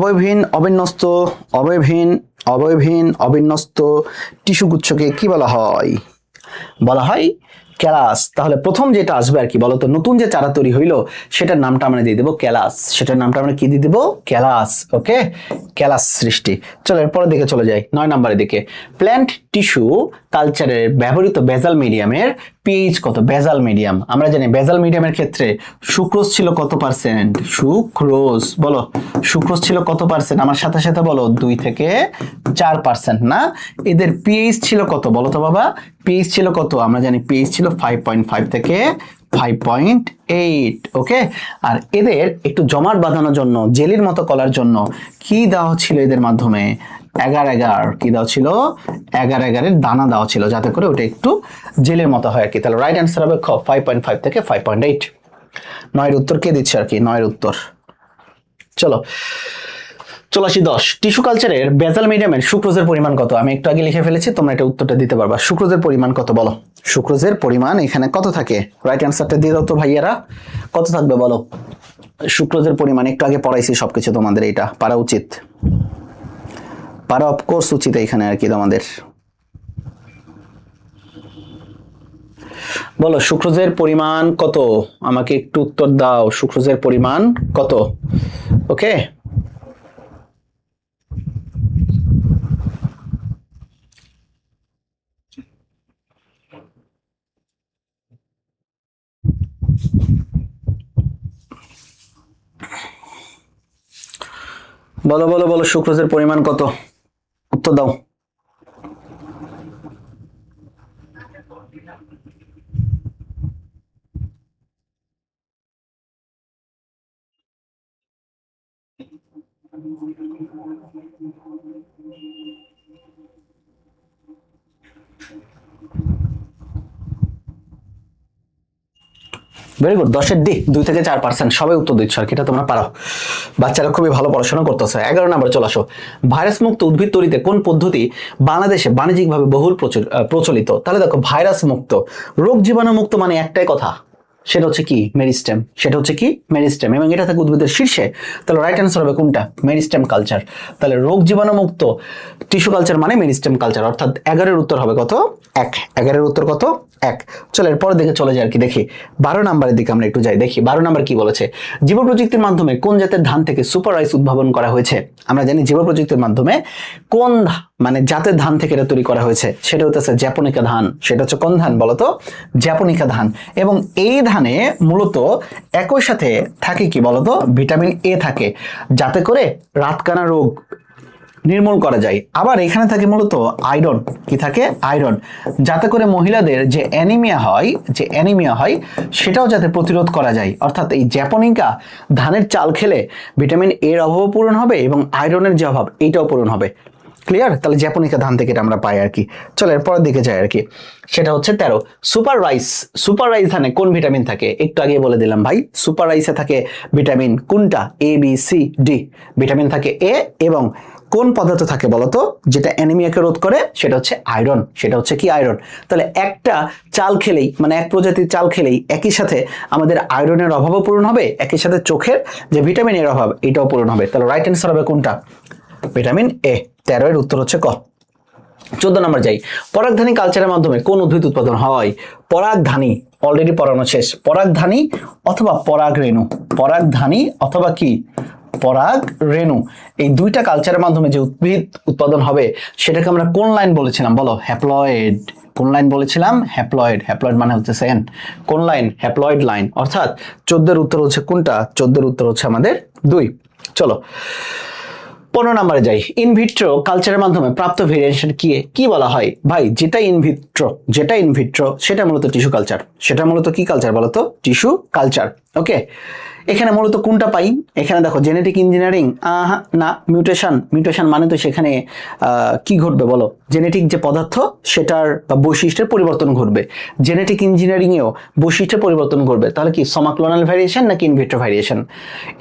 অবয়বহীন অবিন্যস্ত অবিন্যস্ত টিস্যুগুচ্ছকে কি বলা হয়? বলা হয় ক্যালাস। তাহলে প্রথম যেটা আসবে আর কি বলতো, নতুন যে চারা তৈরি হইলো সেটার নামটা আমরা দিয়ে দেবো ক্যালাস। সেটার নামটা আমরা কি দিয়ে দেবো? ক্যালাস। ওকে, ক্যালাস সৃষ্টি। চলো এরপরের দিকে চলে যাই, 9 নম্বরের দিকে। প্ল্যান্ট টিস্যু কালচারের ব্যবহৃত বেজাল মিডিয়ামের পিএইচ কত? বেজাল মিডিয়াম, আমরা জানি বেজাল মিডিয়ামের ক্ষেত্রে সুক্রোজ ছিল কত পার্সেন্ট? সুক্রোজ বলো, সুক্রোজ ছিল কত পার্সেন্ট? আমার সাথে সাথে বলো, 2 থেকে 4% না? এদের পিএইচ ছিল কত বলো তো বাবা? পিএইচ ছিল কত? আমরা জানি পিএইচ ছিল 5.5 থেকে 5.8। ওকে, আর এদের একটু জমাট বাঁধানোর জন্য, জেলির মতো করার জন্য কি দেওয়া ছিল এদের মাধ্যমে? এগার কি দেওয়া ছিল? এগারের দানা দেওয়া ছিল, যাতে করে ওটা একটু জেলের মতো হয় আর কি। তাহলে রাইট অ্যান্সার হবে খ, 5.5 থেকে 5.8। 9 উত্তর কে দিচ্ছে আর কি? 9 উত্তর। চলো 10 টিস্যু কালচারের বেজাল মিডিয়ামের সুক্রোজের পরিমাণ কত? আমি একটু আগে লিখে ফেলেছি, তোমরা এটা উত্তরটা দিতে পারবা। সুক্রোজের পরিমাণ কত বলো? সুক্রোজের পরিমাণ এখানে কত থাকে? রাইট অ্যান্সারটা দিয়ে দাও তো ভাইয়ারা, কত থাকবে বলো? সুক্রোজের পরিমাণ একটু আগে পড়াইছি সবকিছু, তোমাদের এটা পারা উচিত, পারা অফকোর্স উচিত এখানে আর কি তোমাদের। বলো সুক্রোজের পরিমাণ কত? আমাকে একটু উত্তর দাও, সুক্রোজের পরিমাণ কত? ওকে, বলো বলো বলো, সুক্রোজের পরিমাণ কত? উত্তর দাও। ভেরি গুড, 10-এর ডি, 2 থেকে 4%। সবাই উত্তর দিচ্ছ আর কি, এটা তোমরা পারো, বাচ্চারা খুবই ভালো পড়াশোনা করতেছে। 11 নম্বর চলে আসো। ভাইরাস মুক্ত উদ্ভিদ তৈরিতে কোন পদ্ধতি বাংলাদেশে বাণিজ্যিকভাবে বহুল প্রচলিত? তাহলে দেখো, ভাইরাস মুক্ত, রোগ জীবাণু মুক্ত মানে একটাই কথা, সেটা হচ্ছে কি? মেরিস্টেম। সেটা হচ্ছে কি? মেরিস্টেম, এবং এটা থাকে উদ্ভিদের শীর্ষে। তাহলে রাইট অ্যান্সার হবে কোনটা? Meristem culture. তাহলে রোগ জীবাণু মুক্ত টিস্যু কালচার মানে মেরিস্টেম কালচার, অর্থাৎ 11-এর উত্তর হবে কত? 1। 11-এর উত্তর কত? 1। চলো এরপরের দিকে চলে যায় আর কি, দেখি 12 নম্বরের দিকে আমরা একটু যাই, দেখি 12 নম্বর কি বলেছে। জীব প্রযুক্তির মাধ্যমে কোন জাতের ধান থেকে সুপার রাইস উদ্ভাবন করা হয়েছে? আমরা জানি জীব প্রযুক্তির মাধ্যমে কোন মানে জাতের ধান থেকে এটা তৈরি করা হয়েছে, সেটা হচ্ছে জ্যাপনিকা ধান। সেটা হচ্ছে কোন ধান বলতো? জ্যাপনিকা ধান। এবং এই ধানে মূলত একই সাথে থাকে কি বলতো? ভিটামিন এ থাকে, যাতে করে রাতকানা রোগ নির্মূল করা যায়। আবার এখানে থাকে মূলত আয়রন। কি থাকে? আয়রন, যাতে করে মহিলাদের যে অ্যানিমিয়া হয় সেটাও যাতে প্রতিরোধ করা যায়। অর্থাৎ এই জ্যাপনিকা ধানের চাল খেলে ভিটামিন এর অভাবও পূরণ হবে এবং আয়রনের যে অভাব এইটাও পূরণ হবে। ক্লিয়ার? তাহলে জ্যাপনিকা ধান থেকে এটা আমরা পাই আর কি। চলো এরপরের দিকে যাই আর কি, সেটা হচ্ছে 13 সুপার রাইস ধানে কোন ভিটামিন থাকে? একটু আগে বলে দিলাম ভাই, সুপার রাইসে থাকে ভিটামিন কোনটা? A B C D. Vitamin থাকে এ, এবং কোন পদার্থ থাকে বলতো যেটা অ্যানিমিয়াকে রোধ করে? সেটা হচ্ছে আয়রন। সেটা হচ্ছে কি? আয়রন। তাহলে একটা চাল খেলেই, মানে এক প্রজাতির চাল খেলেই একই সাথে আমাদের আয়রনের অভাবও পূরণ হবে, একই সাথে চোখের যে ভিটামিনের অভাব এটাও পূরণ হবে। তাহলে রাইট অ্যান্সার হবে কোনটা? Vitamin A. 13-এর উত্তর হচ্ছে ক। 14 নম্বর যাই, পরাগধানী কালচারের মাধ্যমে কোন উদ্ভিদ উৎপাদন হয়? পরাগধানী অলরেডি পড়ানো শেষ। পরাগধানী অথবা পরাগ রেণু, পরাগধানী অথবা কি? পরাগ রেণু, এই দুইটা কালচারের মাধ্যমে যে উদ্ভিদ উৎপাদন হবে সেটাকে আমরা কোন লাইন বলেছিলাম বলো? হ্যাপ্লয়েড। কোন লাইন বলেছিলাম? হ্যাপ্লয়েড। হ্যাপ্লয়েড মানে হচ্ছে সেন। কোন লাইন? Haploid line. অর্থাৎ 14-এর উত্তর হচ্ছে কোনটা? 14-এর উত্তর হচ্ছে আমাদের 2। চলো 15 নম্বরে যাই। ইনভিট্রো কালচারের মাধ্যমে প্রাপ্ত ভেরিয়েশন কি বলা হয়? ভাই যেটা ইনভিট্রো সেটা মূলত টিস্যু কালচার। সেটা মূলত কি কালচার বলতো? Tissue culture. ওকে, এখানে মূলত কোনটা পাই? এখানে দেখো জেনেটিক ইঞ্জিনিয়ারিং, না, মিউটেশন মানে তো সেখানে কি ঘটবে বলো? জেনেটিক যে পদার্থ সেটার বা বৈশিষ্ট্যের পরিবর্তন ঘটবে। জেনেটিক ইঞ্জিনিয়ারিং এও বৈশিষ্ট্যের পরিবর্তন ঘটবে। তাহলে কি সমাক্লোনাল ভ্যারিয়েশন নাকি ইনভিট্রো ভ্যারিয়েশন?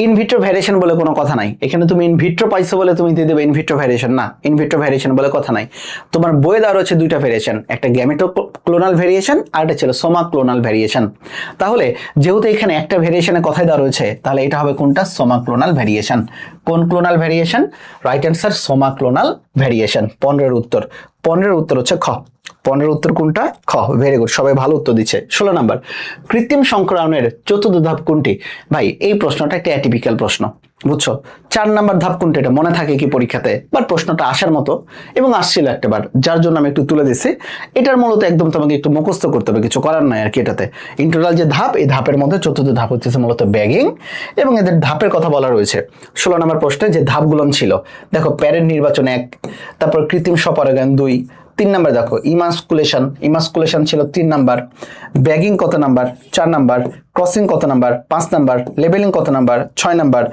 ইনভিট্রো ভ্যারিয়েশন বলে কোনো কথা নাই। এখানে তুমি ইনভিট্রো পাইছো বলে তুমি দিয়ে দেবে ইনভিট্রো ভ্যারিয়েশন, না, ইনভিট্রো ভ্যারিয়েশন বলে কথা নাই। তোমার বইয়ে দেওয়া রয়েছে দুইটা ভ্যারিয়েশন, একটা গ্যামেটোক্লোনাল ভ্যারিয়েশন আর একটা ছিল সোমাক্লোনাল ভ্যারিয়েশন। তাহলে যেহেতু এখানে একটা ভ্যারিয়েশনের কথাই দেওয়া রয়েছে রয়েছে, তাহলে এটা হবে কোনটা? Somaclonal variation. কোন clonal variation? Right answer somaclonal variation. 15 উত্তর। 15 উত্তর হচ্ছে খ। 15 উত্তর কোনটা? খ। ভেরি গুড, সবাই ভালো উত্তর দিচ্ছে। 16 নাম্বার, কৃত্রিম সংক্রায়নের চতুর্থ ধাপ কোনটি? ভাই এই প্রশ্নটা একটা অ্যাটিপিক্যাল প্রশ্ন, বুঝছো? 4 নাম্বার ধাপ কোনটা এটা মনে থাকে কি পরীক্ষাতে? বাট প্রশ্নটা আসার মতো এবং আসছিল একটাবার, যার জন্য আমি একটু তুলে দিচ্ছি। এটার মূলত একদম তোমাকে একটু মুখস্থ করতে হবে, কিছু করার নাই আর কি এটাতে। ইন্টারনাল যে ধাপ, এই ধাপের মধ্যে চতুর্থ ধাপ হচ্ছে মূলত ব্যাগিং, এবং এদের ধাপের কথা বলা রয়েছে 16 নাম্বার প্রশ্নে। যে ধাপগুলো ছিল দেখো, প্যারেন্ট নির্বাচন 1, তারপর কৃত্রিম স্বপরাগায়ন 2, 3 নাম্বার দেখো ইমাস্কুলেশন, ইমাস্কুলেশন ছিল 3 নাম্বার, ব্যাগিং কত নাম্বার? 4 নাম্বার, ক্রসিং কত নাম্বার? 5 নাম্বার, লেবেলিং কত নাম্বার? 6 নাম্বার,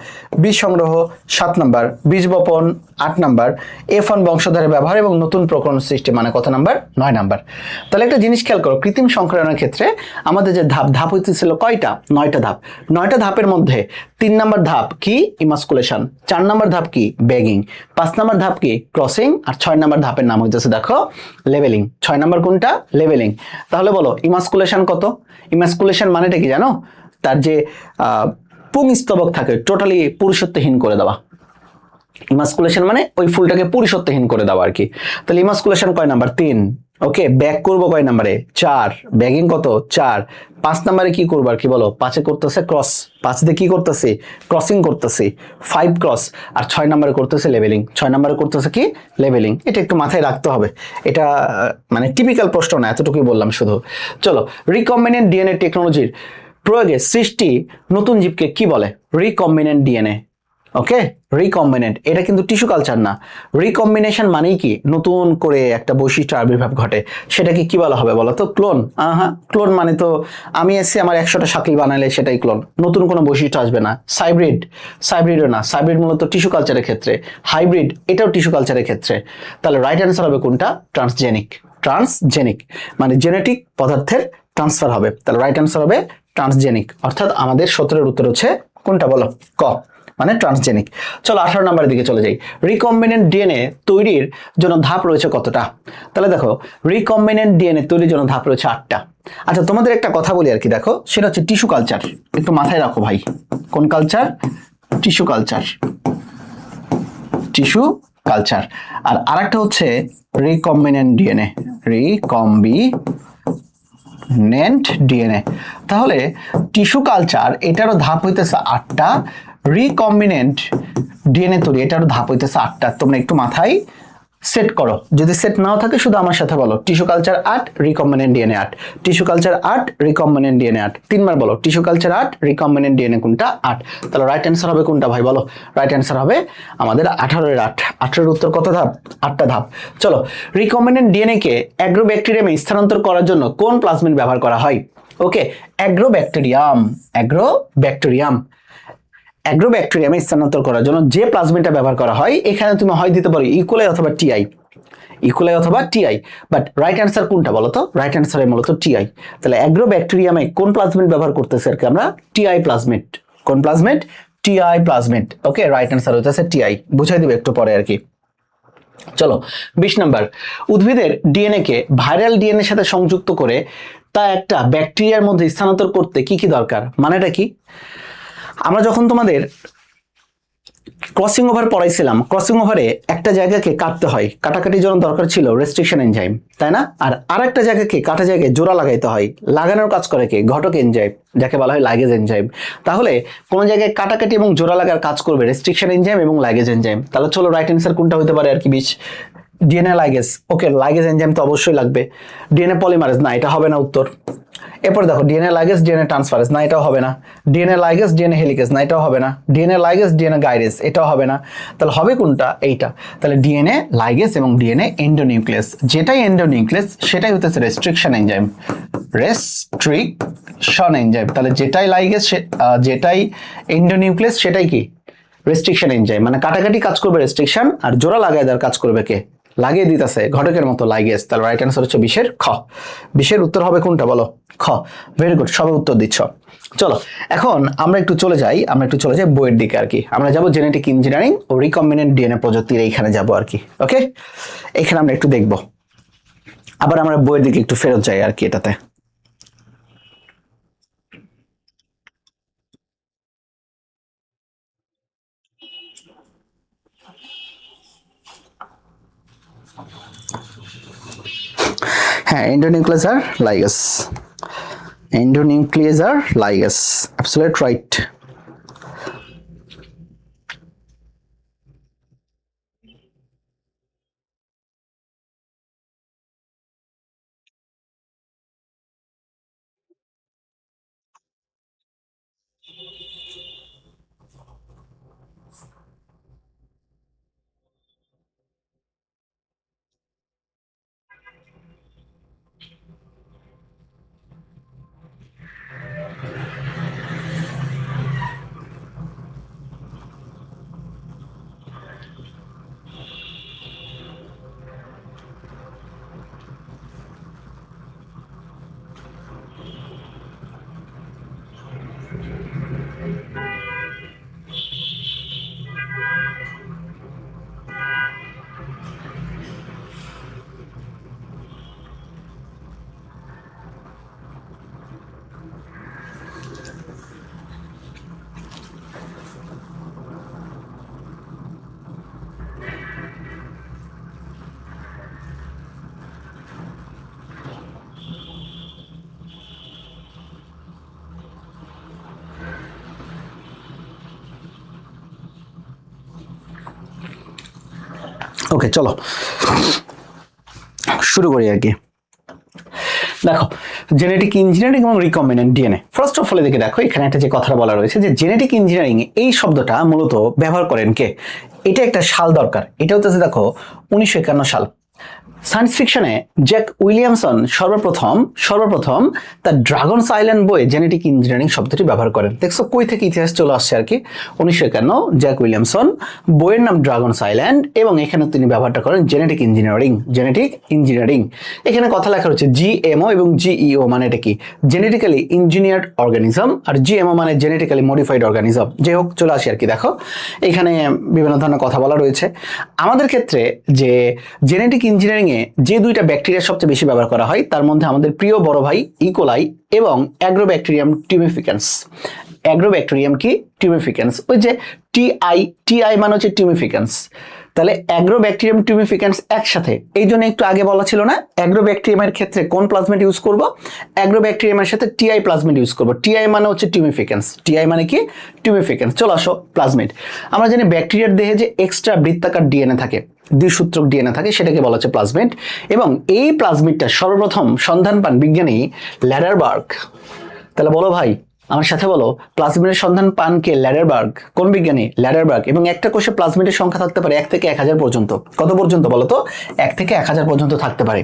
বীজ সংগ্রহ 7 নাম্বার, বীজ বপন 8 নাম্বার, F1 বংশধরের ব্যবহার এবং নতুন প্রকরণ সৃষ্টি মানে কত নাম্বার? 9 নাম্বার। তাহলে একটা জিনিস খেয়াল করো, কৃত্রিম সংক্রায়নের ক্ষেত্রে আমাদের যে ধাপ হইতেছিল কয়টা? 9টা ধাপ। 9টা ধাপের মধ্যে 3 নাম্বার ধাপ কি? ইমাস্কুলেশন। 4 নাম্বার ধাপ কি? ব্যাগিং। 5 নাম্বার ধাপ কি? ক্রসিং। আর 6 নাম্বার ধাপের নাম হইতেছে দেখো লেভেলিং। 6 নাম্বার কোনটা? লেভেলিং। তাহলে বলো ইমাস্কুলেশন কত? ইমাস্কুলেশন মানেটা কি জানো? তার যে পুংস্তবক থাকে টোটালি পুরুষত্বহীন করে দেওয়া। ইমাস্কুলেশন মানে ওই ফুলটাকে পুরুষত্বহীন করে দেওয়া আর কি। তাহলে ইমাস্কুলেশন কয় নাম্বার? 3। ওকে, ব্যাগ করবো কয় নাম্বারে? 4। ব্যাগিং কত? 4। 5 নাম্বারে কি করবো আর কি বলো? 5-এ করতেছে ক্রস। 5 দিয়ে কি করতেছি? ক্রসিং করতেছি। 5 ক্রস। আর 6 নাম্বারে করতেছে লেভেলিং। 6 নাম্বারে করতেছে কি? লেভেলিং। এটা একটু মাথায় রাখতে হবে। এটা মানে টিপিক্যাল প্রশ্ন না, এতটুকুই বললাম শুধু। চলো, রিকম্বিনেন্ট ডিএনএ টেকনোলজির প্রয়োগে সৃষ্টি নতুন জীবকে কি বলে? Recombinant DNA. ওকে, রিকম্বিনেন্ট, এটা কিন্তু টিস্যু কালচার না। রিকম্বিনেশন মানেই কি? নতুন করে একটা বৈশিষ্ট্য আবির্ভাব ঘটে। সেটাকে কি বলা হবে বলো তো? ক্লোন। ক্লোন মানে তো আমি এসে আমার 100টা শাকিল বানালে সেটাই ক্লোন, নতুন কোনো বৈশিষ্ট্য আসবে না। সাইব্রিড, সাইব্রিডও না। সাইব্রিড মূলত টিস্যু কালচারের ক্ষেত্রে। হাইব্রিড, এটাও টিস্যু কালচারের ক্ষেত্রে। তাহলে রাইট অ্যান্সার হবে কোনটা? ট্রান্সজেনিক। ট্রান্সজেনিক মানে জেনেটিক পদার্থের ট্রান্সফার হবে। তাহলে রাইট অ্যান্সার হবে ট্রান্সজেনিক। অর্থাৎ আমাদের 17-এর উত্তর হচ্ছে কোনটা বলো? ক, মানে ট্রান্সজেনিক। চলো 18 নম্বরের দিকে চলে যাই। রিকম্বিনেন্ট ডিএনএ তৈরির জন্য ধাপ রয়েছে কতটা? তাহলে দেখো, রিকম্বিনেন্ট ডিএনএ তৈরির জন্য ধাপ রয়েছে 8টা। আচ্ছা, তোমাদের একটা কথা বলি আর কি, দেখো সেটা হচ্ছে টিস্যু কালচার। একটু মাথায় রাখো ভাই, কোন culture? Tissue culture. Tissue culture. আর আরেকটা হচ্ছে রিকম্বিনেন্ট ডিএনএ। Recombinant DNA. তাহলে টিস্যু কালচার এটারও ধাপ হইতেছে 8টা। রিকম্বিনেন্ট ডিএনএ তৈরি এটারও ধাপ হইতেছে 8টা। তোমরা একটু মাথায় সেট করো, যদি সেট নাও থাকে শুধু আমার সাথে বলো। Tissue culture 8, recombinant DNA 8। Tissue culture 8, recombinant DNA 8। 3বার বলো, টিস্যু কালচার 8, রিকম্বিনেন্ট ডিএনএ কোনটা? 8। তাহলে রাইট অ্যান্সার হবে কোনটা ভাই বলো? রাইট অ্যান্সার হবে আমাদের 18-এর 8। 18-এর উত্তর কত ধাপ? 8টা ধাপ। চলো, রিকম্বিনেন্ট ডিএনএ কে অ্যাগ্রোব্যাকটেরিয়ামে স্থানান্তর করার জন্য কোন প্লাজমিড ব্যবহার করা হয়? ওকে, অ্যাগ্রোব্যাকটেরিয়াম। অ্যাগ্রোব্যাকটেরিয়াম। অ্যাগ্রোব্যাকটেরিয়ামে স্থানান্তর করার জন্য যে প্লাজমিডটা ব্যবহার করা হয়, এখানে তুমি হয় দিতে পারো ইকোলাই অথবা টিআই। ইকোলাই অথবা টিআই, বাট রাইট অ্যান্সার কোনটা বলো তো? রাইট অ্যান্সার মূলত টিআই। তাহলে অ্যাগ্রোব্যাকটেরিয়ামে কোন প্লাজমিড ব্যবহার করতেছে আর কি আমরা? Ti plasmid. কোন plasmid? Ti plasmid. Okay, right answer হচ্ছে টিআই। বুঝাই দিবে একটু পরে আর কি। চলো 20 নাম্বার, উদ্ভিদের ডিএনএ কে ভাইরাল ডিএনএ সাথে সংযুক্ত করে তা একটা ব্যাকটেরিয়ার মধ্যে স্থানান্তর করতে কি কি দরকার? মানেটা কি? আমরা যখন তোমাদের ক্রসিং ওভার পড়াইছিলাম, ক্রসিং ওভারে একটা জায়গাকে কাটতে হয়, কাটাকাটির জন্য দরকার ছিল রেস্ট্রিকশন এনজাইম, তাই না? আর আরেকটা জায়গাকে কাটা জায়গায় জোড়া লাগাইতে হয়, লাগানোর কাজ করে কে? ঘটক এনজাইম, যাকে বলা হয় লাইগেজ এনজাইম। তাহলে কোন জায়গায় কাটাকাটি এবং জোড়া লাগার কাজ করবে রেস্ট্রিকশন এনজাইম এবং লাইগেজ এনজাইম। তাহলে চলো রাইট অ্যান্সার কোনটা হতে পারে আর কি? DNA ligase. Okay, ligase enzyme তো অবশ্যই লাগবে। ডিএনএ পলিমারেজ, না এটা হবে না উত্তর। এরপর দেখো, ডিএনএ লাইগেজ ডিএনএ ট্রান্সফারেজ, না এটাও হবে না। ডিএনএ লাইগেজ ডিএনএ হেলিকেজ, না এটাও হবে না। ডিএনএ লাইগেজ ডিএনএ গাইরেজ, এটাও হবে না। তাহলে হবে কোনটা? এইটা। তাহলে ডিএনএ লাইগেজ এবং ডিএনএ এন্ডোনিউক্লিয়াস, যেটাই এন্ডোনিউক্লিয়াস সেটাই হচ্ছে রেস্ট্রিকশন এনজাইম। Restriction enzyme. তাহলে যেটাই লাইগেজ যেটাই এন্ডোনিউক্লিয়াস সেটাই কি? Restriction enzyme. মানে কাটাকাটি কাজ করবে রেস্ট্রিকশন, আর জোড়া লাগায় দেওয়ার কাজ করবে কে? লাগিয়ে দিতেছে ঘটকের মতো লাইগেজ। তাহলে রাইট অ্যান্সার হচ্ছে 20-এর খ। 20-এর উত্তর হবে কোনটা বলো? খ। ভেরি গুড, সবাই উত্তর দিচ্ছ। চলো এখন আমরা একটু চলে যাই বইয়ের দিকে আর কি। আমরা যাব জেনেটিক ইঞ্জিনিয়ারিং ও রিকম্বিনেন্ট ডিএনএ প্রযুক্তির এইখানে যাব আর কি। ওকে, এখানে আমরা একটু দেখব, আবার আমরা বইয়ের দিকে একটু ফেরত যাই আর কি এটাতে। হ্যাঁ, endonuclease are ligase. Endonuclease are ligase. Absolute right. ওকে, চলো শুরু করি আর কি। দেখো, জেনেটিক ইঞ্জিনিয়ারিং এবং recombinant DNA, first of all দেখে দেখো এখানে একটা যে কথাটা বলা রয়েছে যে জেনেটিক ইঞ্জিনিয়ারিং এই শব্দটা মূলত ব্যবহার করেন কে, এটা একটা সাল দরকার। এটা হচ্ছে দেখো 1951 সাল। সায়েন্স ফিকশনে জ্যাক উইলিয়ামসন সর্বপ্রথম তার ড্রাগনস আইল্যান্ড বইয়ে জেনেটিক ইঞ্জিনিয়ারিং শব্দটি ব্যবহার করেন। দেখছো কই থেকে ইতিহাস চলে আসছে আর কি, 1951 জ্যাক উইলিয়ামসন, বইয়ের নাম ড্রাগনস আইল্যান্ড, এবং এখানে তিনি ব্যবহারটা করেন জেনেটিক ইঞ্জিনিয়ারিং। এখানে কথা লেখা হচ্ছে জিএমও এবং জিইও, মানে এটা কি, জেনেটিক্যালি ইঞ্জিনিয়ার্ড অর্গানিজম, আর জিএমও মানে জেনেটিক্যালি মডিফাইড অর্গানিজম। যাই হোক, চলে আসি আর কি। দেখো এখানে বিভিন্ন ধরনের কথা বলা রয়েছে। আমাদের ক্ষেত্রে যে জেনেটিক ইঞ্জিনিয়ারিং এ যে দুইটা ব্যাকটেরিয়া সবচেয়ে বেশি ব্যবহার করা হয় তার মধ্যে আমাদের প্রিয় বড় ভাই ইকোলাই এবং অ্যাগ্রোব্যাকটেরিয়াম টিউমিফিকেন্স। অ্যাগ্রোব্যাকটেরিয়াম কি, টিউমিফিকেন্স, ওই যে টিআই মানে হচ্ছে টিউমিফিকেন্স। তাহলে অ্যাগ্রোব্যাকটেরিয়াম টিউমিফিকেন্স একসাথে, এই জন্য একটু আগে বলা ছিল না অ্যাগ্রোব্যাকটেরিয়ামের ক্ষেত্রে কোন প্লাজমিড ইউজ করব, অ্যাগ্রোব্যাকটেরিয়ামের সাথে টিআই প্লাজমিড ইউজ করব। টিআই মানে হচ্ছে টিউমিফিকেন্স, টিআই মানে কি, টিউমিফিকেন্স। চলো আসো প্লাজমিড। আমরা জানি ব্যাকটেরিয়ার দেহে যে এক্সট্রা বৃত্তাকার ডিএনএ থাকে, দ্বিসূত্রক ডিএনএ থাকে, সেটাকে বলা হচ্ছে প্লাজমিড। এবং এই প্লাজমিডটা সর্বপ্রথম সন্ধান পান বিজ্ঞানী ল্যাডারবার্গ। তাহলে বলো ভাই, আমার সাথে বলো, প্লাজমিডের সন্ধান পান কে, ল্যাডারবার্গ। কোন বিজ্ঞানী, ল্যাডারবার্গ। এবং একটা কোষে প্লাজমিডের সংখ্যা থাকতে পারে 1 থেকে 1000 পর্যন্ত। কত পর্যন্ত বলো তো, 1 থেকে 1000 পর্যন্ত থাকতে পারে।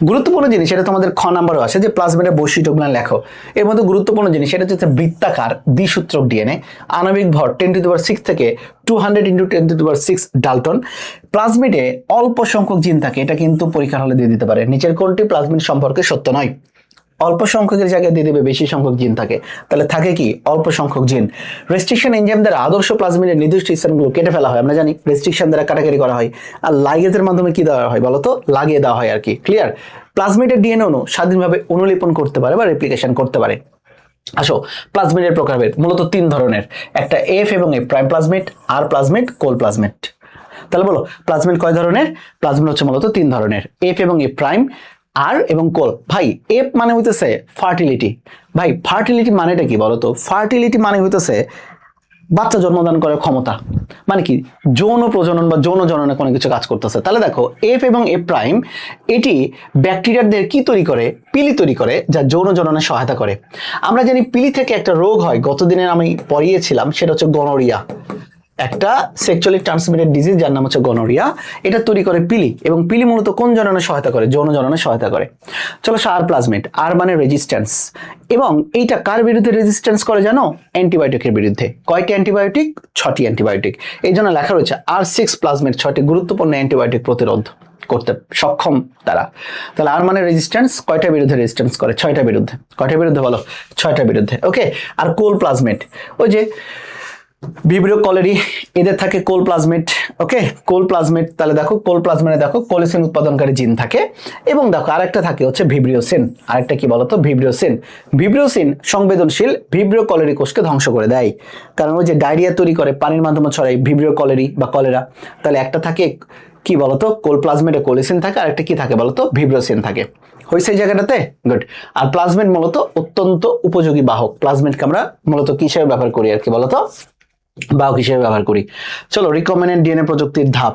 গুরুত্বপূর্ণ জিনিস, এটা তোমাদের খ নাম্বারও আছে যে প্লাজমিডের বৈশিষ্ট্যগুলো লেখো। এর মধ্যে গুরুত্বপূর্ণ জিনিস এটা হচ্ছে বৃত্তাকার দ্বিসূত্রক ডিএনএ, আণবিক ভর 10⁶ থেকে 200 × 10⁶ ডাল্টন। প্লাজমিডে অল্প সংখ্যক জিন থাকে, এটা কিন্তু পরীক্ষার হলে দিয়ে দিতে পারে। নিচের কোনটি প্লাজমিড সম্পর্কে সত্য নয়? অল্প সংখ্যকের জায়গায় দিয়ে দেবে বেশি সংখ্যক জিন থাকে। তাহলে থাকে কি, অল্প সংখ্যক জিন। রেস্ট্রিকশন এনজাইম দ্বারা আদর্শ প্লাজমিডের নির্দিষ্ট স্থানগুলো কেটে ফেলা হয়, আমরা জানি রেস্ট্রিকশন দ্বারা কাটাকাটি করা হয়। আর লাইগেজের মাধ্যমে কি দেওয়া হয় বলতো, লাগিয়ে দেওয়া হয় আর কি। ক্লিয়ার? প্লাজমিডের ডিএনএ অণু স্বাধীনভাবে অনুলিপন করতে পারে বা রেপ্লিকেশন করতে পারে। আসো, প্লাজমিডের প্রকারভেদ মূলত 3 ধরনের, একটা এফ এবং এফ প্রাইম প্লাজমিড, আর প্লাজমিড, কোল প্লাজমিড। তাহলে বলো প্লাজমিড কয় ধরনের? প্লাজমিড হচ্ছে মূলত 3 ধরনের, এফ এবং এফ প্রাইম, আর এবং কোল। ভাই এফ মানে হইতেছে ফার্টিলিটি। ভাই ফার্টিলিটি মানেটা কি বলতো? ফার্টিলিটি মানে হইতেছে বাচ্চা জন্মদান করার ক্ষমতা, মানে কি যৌন প্রজনন বা যৌন জননে কোনো কিছু কাজ করতেছে। তাহলে দেখো এফ এবং এফ প্রাইম এটি ব্যাকটেরিয়াদের কি তৈরি করে, পিলি তৈরি করে, যা যৌন জননে সহায়তা করে। আমরা জানি পিলি থেকে একটা রোগ হয়, গতদিনের আমি পড়িয়েছিলাম, সেটা হচ্ছে গনোরিয়া, একটা সেক্সুয়ালি ট্রান্সমিটেড ডিজিজ যার নাম হচ্ছে গনোরিয়া। এটা তৈরি করে পিলি, এবং পিলি মূলত কোন জননে সহায়তা করে, যৌন জননে সহায়তা করে। চলো আর প্লাজমিড, আর মানে রেজিস্ট্যান্স, এবং এইটা কার বিরুদ্ধে রেজিস্ট্যান্স করে জানো? অ্যান্টিবায়োটিকের বিরুদ্ধে। কয়টি অ্যান্টিবায়োটিক? 6টি অ্যান্টিবায়োটিক। এই জন্য লেখা রয়েছে আর6 প্লাজমিড 6টি গুরুত্বপূর্ণ অ্যান্টিবায়োটিক প্রতিরোধ করতে সক্ষম তারা। তাহলে আর মানে রেজিস্ট্যান্স, কয়টা বিরুদ্ধে রেজিস্ট্যান্স করে? 6টা বিরুদ্ধে। কয়টা বিরুদ্ধে বলো? 6টা বিরুদ্ধে। ওকে, আর কোল প্লাজমিড, ওই যে ভিব্রিও কলেরি, এদের থাকে কোল প্লাজমিড। ওকে, কোল প্লাজমিড। তাহলে দেখো কোল প্লাজমিডে দেখো কোলেসিন উৎপাদনকারী জিন থাকে, এবং দেখো আরেকটা থাকে হচ্ছে ভিব্রিওসিন। আরেকটা কি বলতো? ভিব্রিওসিন। ভিব্রিওসিন সংবেদনশীল ভিব্রিও কলেরি কোষকে ধ্বংস করে দেয়, কারণ ওই যে ডায়রিয়া তৈরি করে, পানির মাধ্যমে ছড়ায় ভিব্রিও কলেরি বা কলেরা। তাহলে একটা থাকে কি বলতো, কোল প্লাজমেটে কোলিসিন থাকে, আর একটা কি থাকে বলতো, ভিব্রোসিন থাকে। হয়েছে এই জায়গাটাতে, গুড। আর প্লাজমেট মূলত অত্যন্ত উপযোগী বাহক। প্লাজমেটকে আমরা মূলত কি হিসেবে ব্যবহার করি আর কি বলতো, বাহক হিসেবে ব্যবহার করি। চলো, রিকম্বিনেন্ট ডিএনএ প্রযুক্তির ধাপ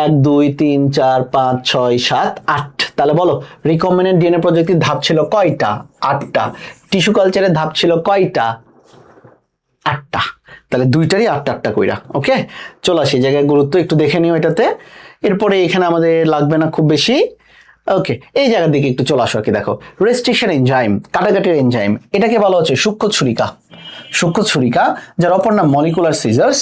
1 2 3 4 5 6 7 8। তাহলে বলো রিকম্বিনেন্ট ডিএনএ প্রযুক্তির ধাপ ছিল কয়টা? 8টা। টিস্যু কালচারের ধাপ ছিল কয়টা? 8টা। তাহলে দুইটারই 8টা কইরা। ওকে, চলো আসি জায়গায় গুরুত্ব একটু দেখে নিও এটাতে। এরপরে এখানে আমাদের লাগবে না খুব বেশি। ওকে, এই জায়গার দিকে একটু চলে আসো আর কি। দেখো, রেস্ট্রিকশন এনজাইম, কাটাকাটির এনজাইম, এটাকে বলা হচ্ছে সূক্ষ্ম ছুরিকা। সূক্ষ্ম ছুরিকা, যার অপর নাম মলিকুলার সিজার্স।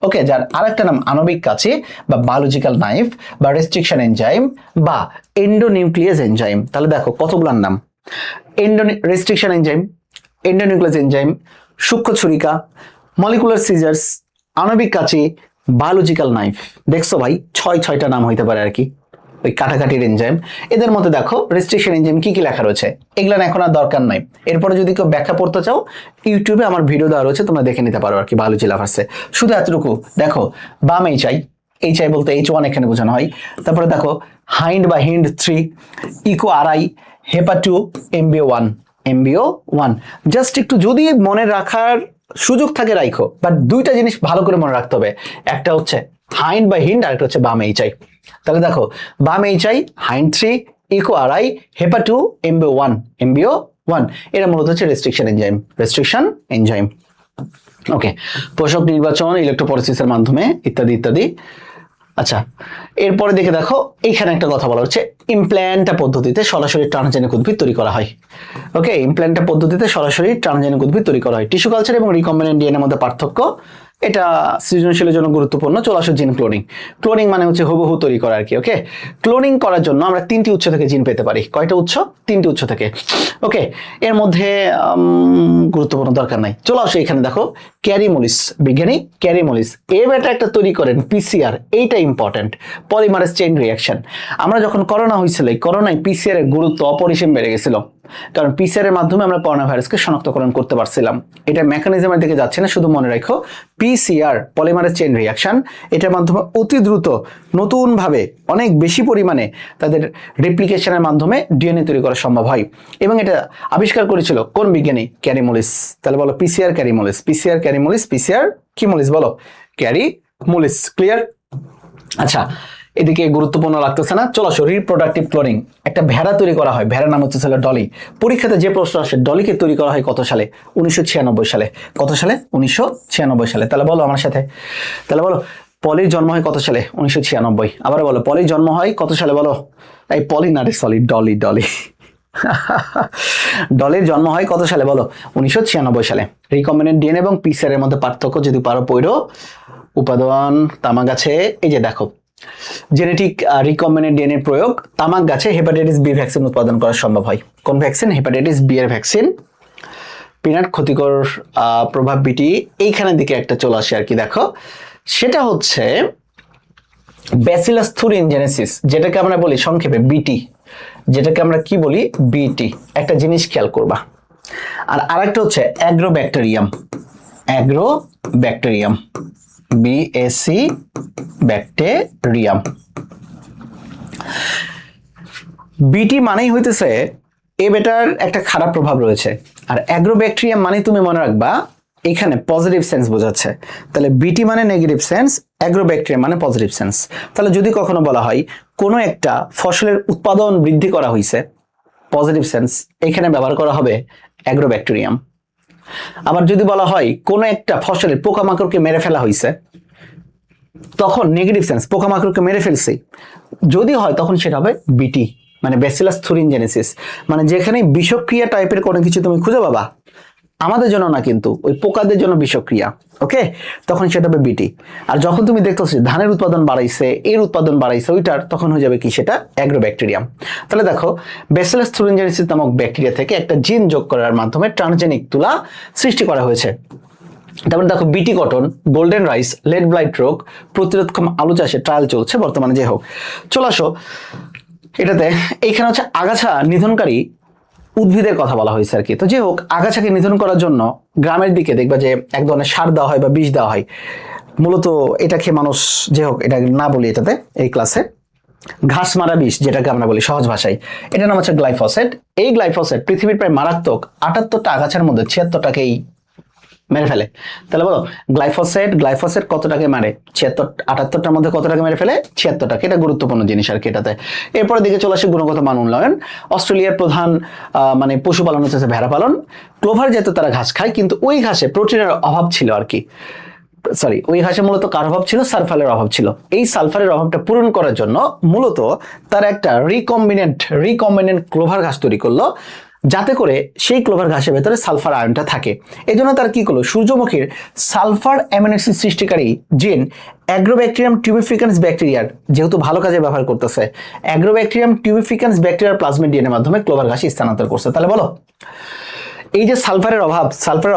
ওকে, যার আরেকটা নাম আণবিক কাঁচি বা বায়োলজিক্যাল নাইফ, বা রেস্ট্রিকশন এনজাইম বা এন্ডোনিউক্লিয়াস এনজাইম। তাহলে দেখো কতগুলার নাম। রেস্ট্রিকশন এনজাইম, এন্ডোনিউক্লিয়াস এনজাইম, সূক্ষ্ম ছুরিকা, মলিকুলার সিজার্স, আণবিক কাঁচি, বায়োলজিক্যাল নাইফ। দেখছো ভাই, 6টা নাম হইতে পারে আর কি ওই কাটাকাটির এনজাইম। এদের মধ্যে দেখো রেস্ট্রিকশন এনজাইম কি কি লেখা রয়েছে, এগুলো এখন আর দরকার নাই। এরপরে যদি কেউ ব্যাখ্যা পড়তে চাও, ইউটিউবে আমার ভিডিও দেওয়া রয়েছে, তোমরা দেখে নিতে পারো আর কি, বায়োলজি লাভার্সে। শুধু এতটুকু দেখো, বাম এইচআই বলতে H1 এখানে বোঝানো হয়। তারপরে দেখো হাইন্ড বা হিন্ড 3, ইকো আরআই, হেপা 2, এমবিও 1। জাস্ট একটু যদি মনে রাখার সুযোগ থাকে রাখো, বাট দুইটা জিনিস ভালো করে মনে রাখতে হবে। একটা হচ্ছে হাইন্ড বা হিন্ড, আর একটা হচ্ছে বাম এইচআই। তাহলে দেখো, বাম এইচআই, হাইন্ড 3, ইকো আরআই, হেপা 2, এমবিও 1, এরা মূলত হচ্ছে রেস্ট্রিকশন এনজাইম। ওকে, পোষক নির্বাচন, ইলেকট্রোপোরেসিসের মাধ্যমে, ইত্যাদি ইত্যাদি। আচ্ছা, এরপরে দেখো এইখানে একটা কথা বলা হচ্ছে, ইমপ্ল্যান্টা পদ্ধতিতে সরাসরি ট্রান্সজেনিক উদ্ভিদ তৈরি করা হয়। ওকে, ইমপ্ল্যান্টা পদ্ধতিতে সরাসরি ট্রান্সজেনিক উদ্ভিদ তৈরি করা হয়। টিস্যু কালচার এবং রিকম্বিনেন্ট ডিএনএর মধ্যে পার্থক্য, এটা সৃজনশীলের জন্য গুরুত্বপূর্ণ। চলে আসো জিন ক্লোনিং। ক্লোনিং মানে হচ্ছে হুবহু তৈরি করা আর কি। ওকে, ক্লোনিং করার জন্য আমরা 3টি উৎস থেকে জিন পেতে পারি। কয়টা উৎস? 3টি উৎস থেকে। ওকে, এর মধ্যে গুরুত্বপূর্ণ দরকার নাই। চলে আসো এখানে দেখো, ক্যারিমোলিস, বিজ্ঞানী ক্যারিমোলিস এ বেটা একটা তৈরি করেন পিসিআর। এইটা ইম্পর্টেন্ট, পলিমারেজ চেইন রিঅ্যাকশন। আমরা যখন করোনা হয়েছিল, এই করোনায় পিসিআর এর গুরুত্ব অপরিসীম বেড়ে গেছিল, কারণ পিসিআর এর মাধ্যমে আমরা করোনা ভাইরাসকে শনাক্তকরণ করতে পারছিলাম। এটা মেকানিজমের দিকে যাচ্ছে না, শুধু মনে রাখো পিসিআর, পলিমারেজ চেইন রিঅ্যাকশন, এটার মাধ্যমে অতি দ্রুত নতুনভাবে অনেক বেশি পরিমাণে তাদের রেপ্লিকেশনের মাধ্যমে ডিএনএ তৈরি করা সম্ভব হয়। এবং এটা আবিষ্কার করেছিল কোন বিজ্ঞানী? ক্যারিমোলিস। তাহলে বলো পিসিআর ক্যারিমোলিস, পিসিআর কি মোলিস, বলো ক্যারিমোলিস। ক্লিয়ার? আচ্ছা, এদিকে গুরুত্বপূর্ণ লাগতেছে না। চলো আসো, রিপ্রোডাক্টিভ ক্লোনিং। একটা ভেড়া তৈরি করা হয়, ভেড়ার নাম হচ্ছে ডলি। পরীক্ষাতে যে প্রশ্ন আসে, ডলিকে তৈরি করা হয় কত সালে? 1996 সালে। কত সালে? 1996 সালে। তাহলে বলো আমার সাথে, তাহলে বলো পলির জন্ম হয় কত সালে? 1996। আবার বলো পলির জন্ম হয় কত সালে? বলো, এই পলি না রে, সরি, ডলি। ডলির জন্ম হয় কত সালে? বলো, 1996 সালে। রিকম্বিনেন্ট ডিএনএ এবং পিসিআর এর মধ্যে পার্থক্য যদি পারো পড়ো। উপাদান তামাক গাছে, এই যে দেখো, জেনেটিক রিকম্বিনেন্ট ডিএনএ প্রয়োগ তামাক গাছে হেপাটাইটিস বি ভ্যাকসিন উৎপাদন করা সম্ভব হয়। কোন ভ্যাকসিন? হেপাটাইটিস বি এর ভ্যাকসিন। পিনাট ক্ষতিকর প্রভাব বিটি, এইখানের দিকে একটা চলে আসে আর কি। দেখো, সেটা হচ্ছে ব্যাসিলাস থুরিনজেনেসিস, যেটাকে আমরা বলি সংক্ষেপে বিটি, যেটাকে আমরা কি বলি? বিটি। একটা জিনিস খেয়াল করবা। আর আরেকটা হচ্ছে অ্যাগ্রোব্যাকটেরিয়াম, বিএসি ব্যাকটেরিয়াম। বিটি মানেই হইতেছে এ বেটার একটা খারাপ প্রভাব রয়েছে, আর অ্যাগ্রোব্যাকটেরিয়াম মানে তুমি মনে রাখবা এখানে পজিটিভ সেন্স বোঝাচ্ছে। তাহলে বিটি মানে নেগেটিভ সেন্স, অ্যাগ্রোব্যাকটেরিয়াম মানে পজিটিভ সেন্স। তাহলে যদি কখনো বলা হয় কোনো একটা ফসলের উৎপাদন বৃদ্ধি করা হয়েছে, পজিটিভ সেন্স, এখানে ব্যবহার করা হবে অ্যাগ্রোব্যাকটেরিয়াম। আবার যদি বলা হয় কোনো একটা ফসলের পোকামাকড়কে মেরে ফেলা হয়েছে, তখন নেগেটিভ সেন্স, পোকামাকড়কে মেরে ফেলছে যদি হয়, তখন সেটা হবে বিটি, মানে ব্যাসিলাস থুরিনজেনেসিস। মানে যেখানে বিষক্রিয়া টাইপের কোনো কিছু তুমি খুঁজে পাবা, আমাদের জন্য না কিন্তু ওই পোকাদের জন্য বিষক্রিয়া, ওকে, তখন সেটা হবে বিটি। আর যখন তুমি দেখতেছো ধানের উৎপাদন বাড়াইছে, এর উৎপাদন বাড়াইছে ওইটার, তখন হয়ে যাবে কি? সেটা অ্যাগ্রোব্যাকটেরিয়াম। তাহলে দেখো, ব্যাসিলাস থুরিনজেনেসিস নামক ব্যাকটেরিয়া থেকে একটা জিন যোগ করার মাধ্যমে ট্রান্সজেনিক তুলা সৃষ্টি করা হয়েছে। তারপরে দেখো, বিটি cotton, golden rice, lead blight রোগ প্রতিরোধক্ষম আলু চাষে ট্রায়াল চলছে বর্তমানে। যে হোক, চলে আসো এটাতে। এইখানে হচ্ছে আগাছা নিধনকারী উদ্ভিদের কথা বলা হয়েছে আর কি। তো যে হোক, আগাছাকে নিধন করার জন্য গ্রামের দিকে দেখবা যে এক ধরনের সার দেওয়া হয় বা বিষ দেওয়া হয়। মূলত এটা খেয়ে মানুষ, যে হোক এটা না বলি এটাতে এই ক্লাসে, ঘাস মারা বিষ যেটাকে আমরা বলি সহজ ভাষায়, এটার নাম হচ্ছে গ্লাইফোসেট। এই গ্লাইফোসেট পৃথিবীর প্রায় মারাত্মক 78টা আগাছার মধ্যে 76টাকেই মেরে ফেলে। তাহলে বলো গ্লাইফোসেট কতটাকে মারে? 78টার মধ্যে কতটাকে মেরে ফেলে? 76টাকে। এটা গুরুত্বপূর্ণ জিনিস আর কি এটাতে। এরপরে দিকে চলে আসে গুণগত মান উন্নয়ন। অস্ট্রেলিয়ার প্রধান মানে পশুপালন হচ্ছে ভেড়া পালন। ক্লোভার জাতীয় তারা ঘাস খায়, কিন্তু ওই ঘাসে প্রোটিনের অভাব ছিল আর কি। সরি, ওই ঘাসে মূলত কার অভাব ছিল? সালফারের অভাব ছিল। এই সালফারের অভাবটা পূরণ করার জন্য মূলত তারা একটা রিকম্বিনেন্ট ক্লোভার ঘাস তৈরি করলো, যাতে করে সেই ক্লোভার ঘাসের ভেতরে সালফার আয়নটা থাকে। এই জন্য তারা কি করলো? সূর্যমুখীর সালফার অ্যামিনো অ্যাসিড সৃষ্টিকারী জিন অ্যাগ্রোব্যাকটেরিয়াম টিউবিফিকেন্স ব্যাকটেরিয়ার, যেহেতু ভালো কাজে ব্যবহার করতেছে, অ্যাগ্রোব্যাকটেরিয়াম টিউবিফিকেন্স ব্যাকটেরিয়ার প্লাজমিডিয়ানের মাধ্যমে ক্লোভার ঘাসে স্থানান্তর করছে। তাহলে বলো এই যে সালফারের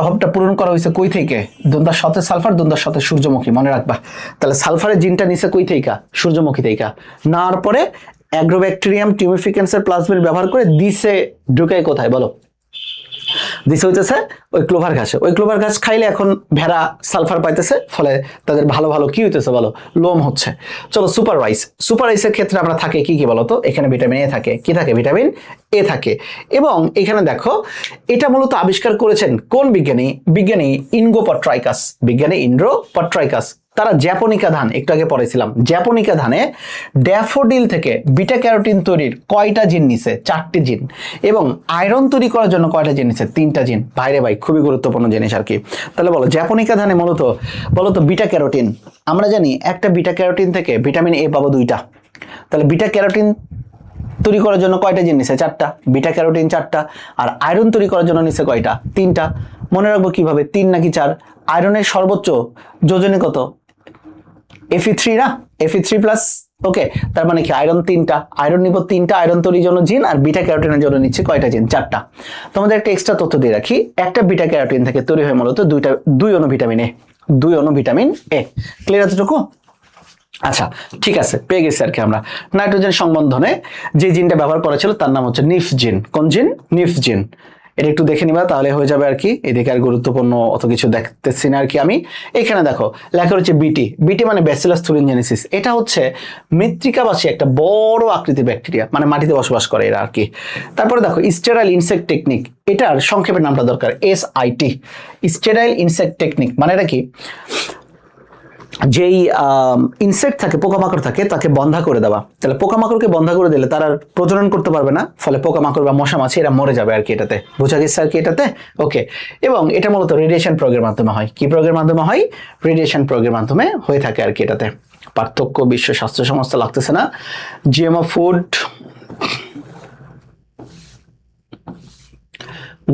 অভাবটা পূরণ করা হয়েছে কই থেকে? দন্তার সাথে সালফার, দন্তার সাথে সূর্যমুখী, মনে রাখবা। তাহলে সালফারের জিনটা নিচে কই থেকে? সূর্যমুখী থেকে। নেওয়ার পরে অ্যাগ্রোব্যাকটেরিয়াম টিউবিফিকেন্সের প্লাজমিড ব্যবহার করে দিছে ঢুকায় কোথায় বলো? দিছে হইতেছে ওই ক্লোভার ঘাসে। ওই ক্লোভার ঘাস খাইলে এখন ভেড়া সালফার পাইতেছে, ফলে তাদের ভালো ভালো কি হইতেছে বলো? লোম হচ্ছে। চলো সুপার রাইসের ক্ষেত্রে আমরা থাকে কি কি বলতো? এখানে ভিটামিন এ থাকে। কি থাকে? ভিটামিন এ থাকে। এবং এখানে দেখো এটা মূলত আবিষ্কার করেছেন কোন বিজ্ঞানী? ইন্ড্রোপট্রাইকাস। তারা জ্যাপোনিকা ধান, একটু আগে পড়েছিলাম, জ্যাপোনিকা ধানে ড্যাফোডিল থেকে বিটা ক্যারোটিন তৈরির কয়টা জিন নিছে? 4টি জিন। এবং আয়রন তৈরি করার জন্য কয়টা জিন নিছে? 3টা জিন। ভাইরে ভাই, খুবই গুরুত্বপূর্ণ জিনিস আর কি। তাহলে বলো জ্যাপোনিকা ধানে বলতো বিটা ক্যারোটিন, আমরা জানি একটা বিটা ক্যারোটিন থেকে ভিটামিন এ পাবো 2টা। তাহলে বিটা ক্যারোটিন তৈরি করার জন্য কয়টা জিন নিছে? 4টা। বিটা ক্যারোটিন 4টা। আর আয়রন তৈরি করার জন্য নিছে কয়টা? 3টা। মনে রাখবো কিভাবে? 3 নাকি 4? আয়রনের সর্বোচ্চ যোজনী কত? Fe3 না? Fe3+। ওকে, তার মানে কি আয়রন 3টা, আয়রন নিব 3টা, আয়রন তৈরির জন্য জিন, আর বিটা ক্যারোটিনের জন্য নিচ্ছে কয়টা জিন? 4টা। তোমাদের একটা এক্সট্রা তথ্য দিয়ে রাখি, একটা বিটা ক্যারোটিন থেকে তৈরি হয় মূলত দুই অণু ভিটামিন এ। ক্লিয়ার এতটুকু? আচ্ছা, ঠিক আছে, পেয়ে গেছি আর কি আমরা। নাইট্রোজেন সংবন্ধনে যে জিনটা ব্যবহার করা ছিল তার নাম হচ্ছে নিফ জিন। কোন জিন? নিফ জিন। এটা একটু দেখে নিবা, তাহলে হয়ে যাবে আর কি। এদিকে আর গুরুত্বপূর্ণ অত কিছু দেখতেছি না আর কি আমি। এখানে দেখো লেখা হচ্ছে বিটি মানে ব্যাসিলাস থুরিনজেনেসিস। এটা হচ্ছে মৃত্তিকাবাসী একটা বড় আকৃতির ব্যাকটেরিয়া, মানে মাটিতে বসবাস করে এরা আর কি। তারপরে দেখো স্টেরাইল ইনসেক্ট টেকনিক, এটার সংক্ষেপের নামটা দরকার, SIT। স্টেরাইল ইনসেক্ট টেকনিক মানে এটা কি? যেই ইনসেক্ট থাকে, পোকামাকড় থাকে, তাকে বন্ধা করে দেওয়া। তাহলে পোকামাকড়কে বন্ধা করে দিলে তারা প্রজনন করতে পারবে না, ফলে পোকামাকড় বা মশা মাছি এরা মরে যাবে আর কি। এটাতে বোঝা গেছে আর কি এটাতে? ওকে। এবং এটা মূলত রেডিয়েশন প্রয়োগের মাধ্যমে হয়। কি প্রয়োগের মাধ্যমে হয়? রেডিয়েশন প্রয়োগের মাধ্যমে হয়ে থাকে আর কি এটাতে। পার্থক্য বিশ্ব স্বাস্থ্য সংস্থা লাগতেছে না। জিএমও ফুড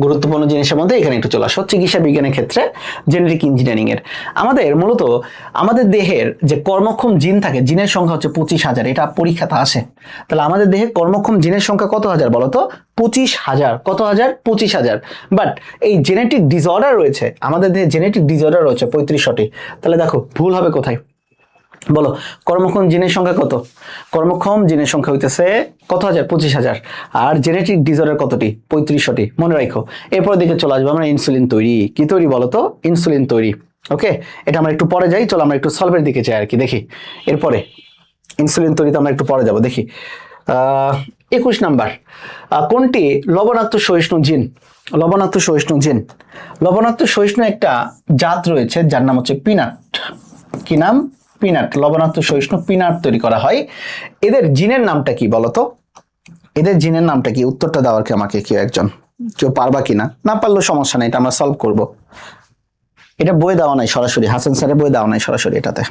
গুরুত্বপূর্ণ জিনিসের মধ্যে এখানে একটু চলে আসো। চিকিৎসা বিজ্ঞানের ক্ষেত্রে জেনেটিক ইঞ্জিনিয়ারিং এর আমাদের দেহের যে কর্মক্ষম জিন থাকে, জিনের সংখ্যা হচ্ছে 25,000। এটা পরীক্ষাতে আসে। তাহলে আমাদের দেহে কর্মক্ষম জিনের সংখ্যা কত হাজার বলতো? 25,000। কত হাজার? 25,000। বাট এই জেনেটিক ডিসঅর্ডার রয়েছে, আমাদের দেহে জেনেটিক ডিসঅর্ডার রয়েছে 3500টি। তাহলে দেখো ভুল হবে কোথায় বলো? কর্মক্ষম জিনের সংখ্যা কত? কর্মক্ষম জিনের সংখ্যা হইতেছে কত হাজার? 25,000। আর জেনেটিক ডিসঅর্ডার কতটি? 3500টি। মনে রাখো। এরপর দিকে চলে আসবো আমরা ইনসুলিন তৈরি। কি তৈরি বলতো? ইনসুলিন তৈরি। ওকে, এটা আমরা একটু পরে যাই। চলো আমরা একটু সলভের দিকে যাই আর কি, দেখি। এরপরে ইনসুলিন তৈরিতে আমরা একটু পরে যাব, দেখি। 21 নাম্বার, কোনটি লবণাক্ত সহিষ্ণু জিন? লবণাক্ত সহিষ্ণু একটা জাত রয়েছে যার নাম হচ্ছে পিনাট। কি নাম? পিনাট। লবণাক্ত সহিষ্ণু পিনাট তৈরি করা হয়। এদের জিনের নামটা কি বলতো? এদের জিনের নামটা কি? উত্তরটা দাও আর কি আমাকে, কেউ পারবা কিনা? না পারলেও সমস্যা নেই, এটা আমরা সলভ করব। এটা বই দেওয়া নাই সরাসরি, হাসান স্যারের বই দেওয়া নাই সরাসরি এটাতে।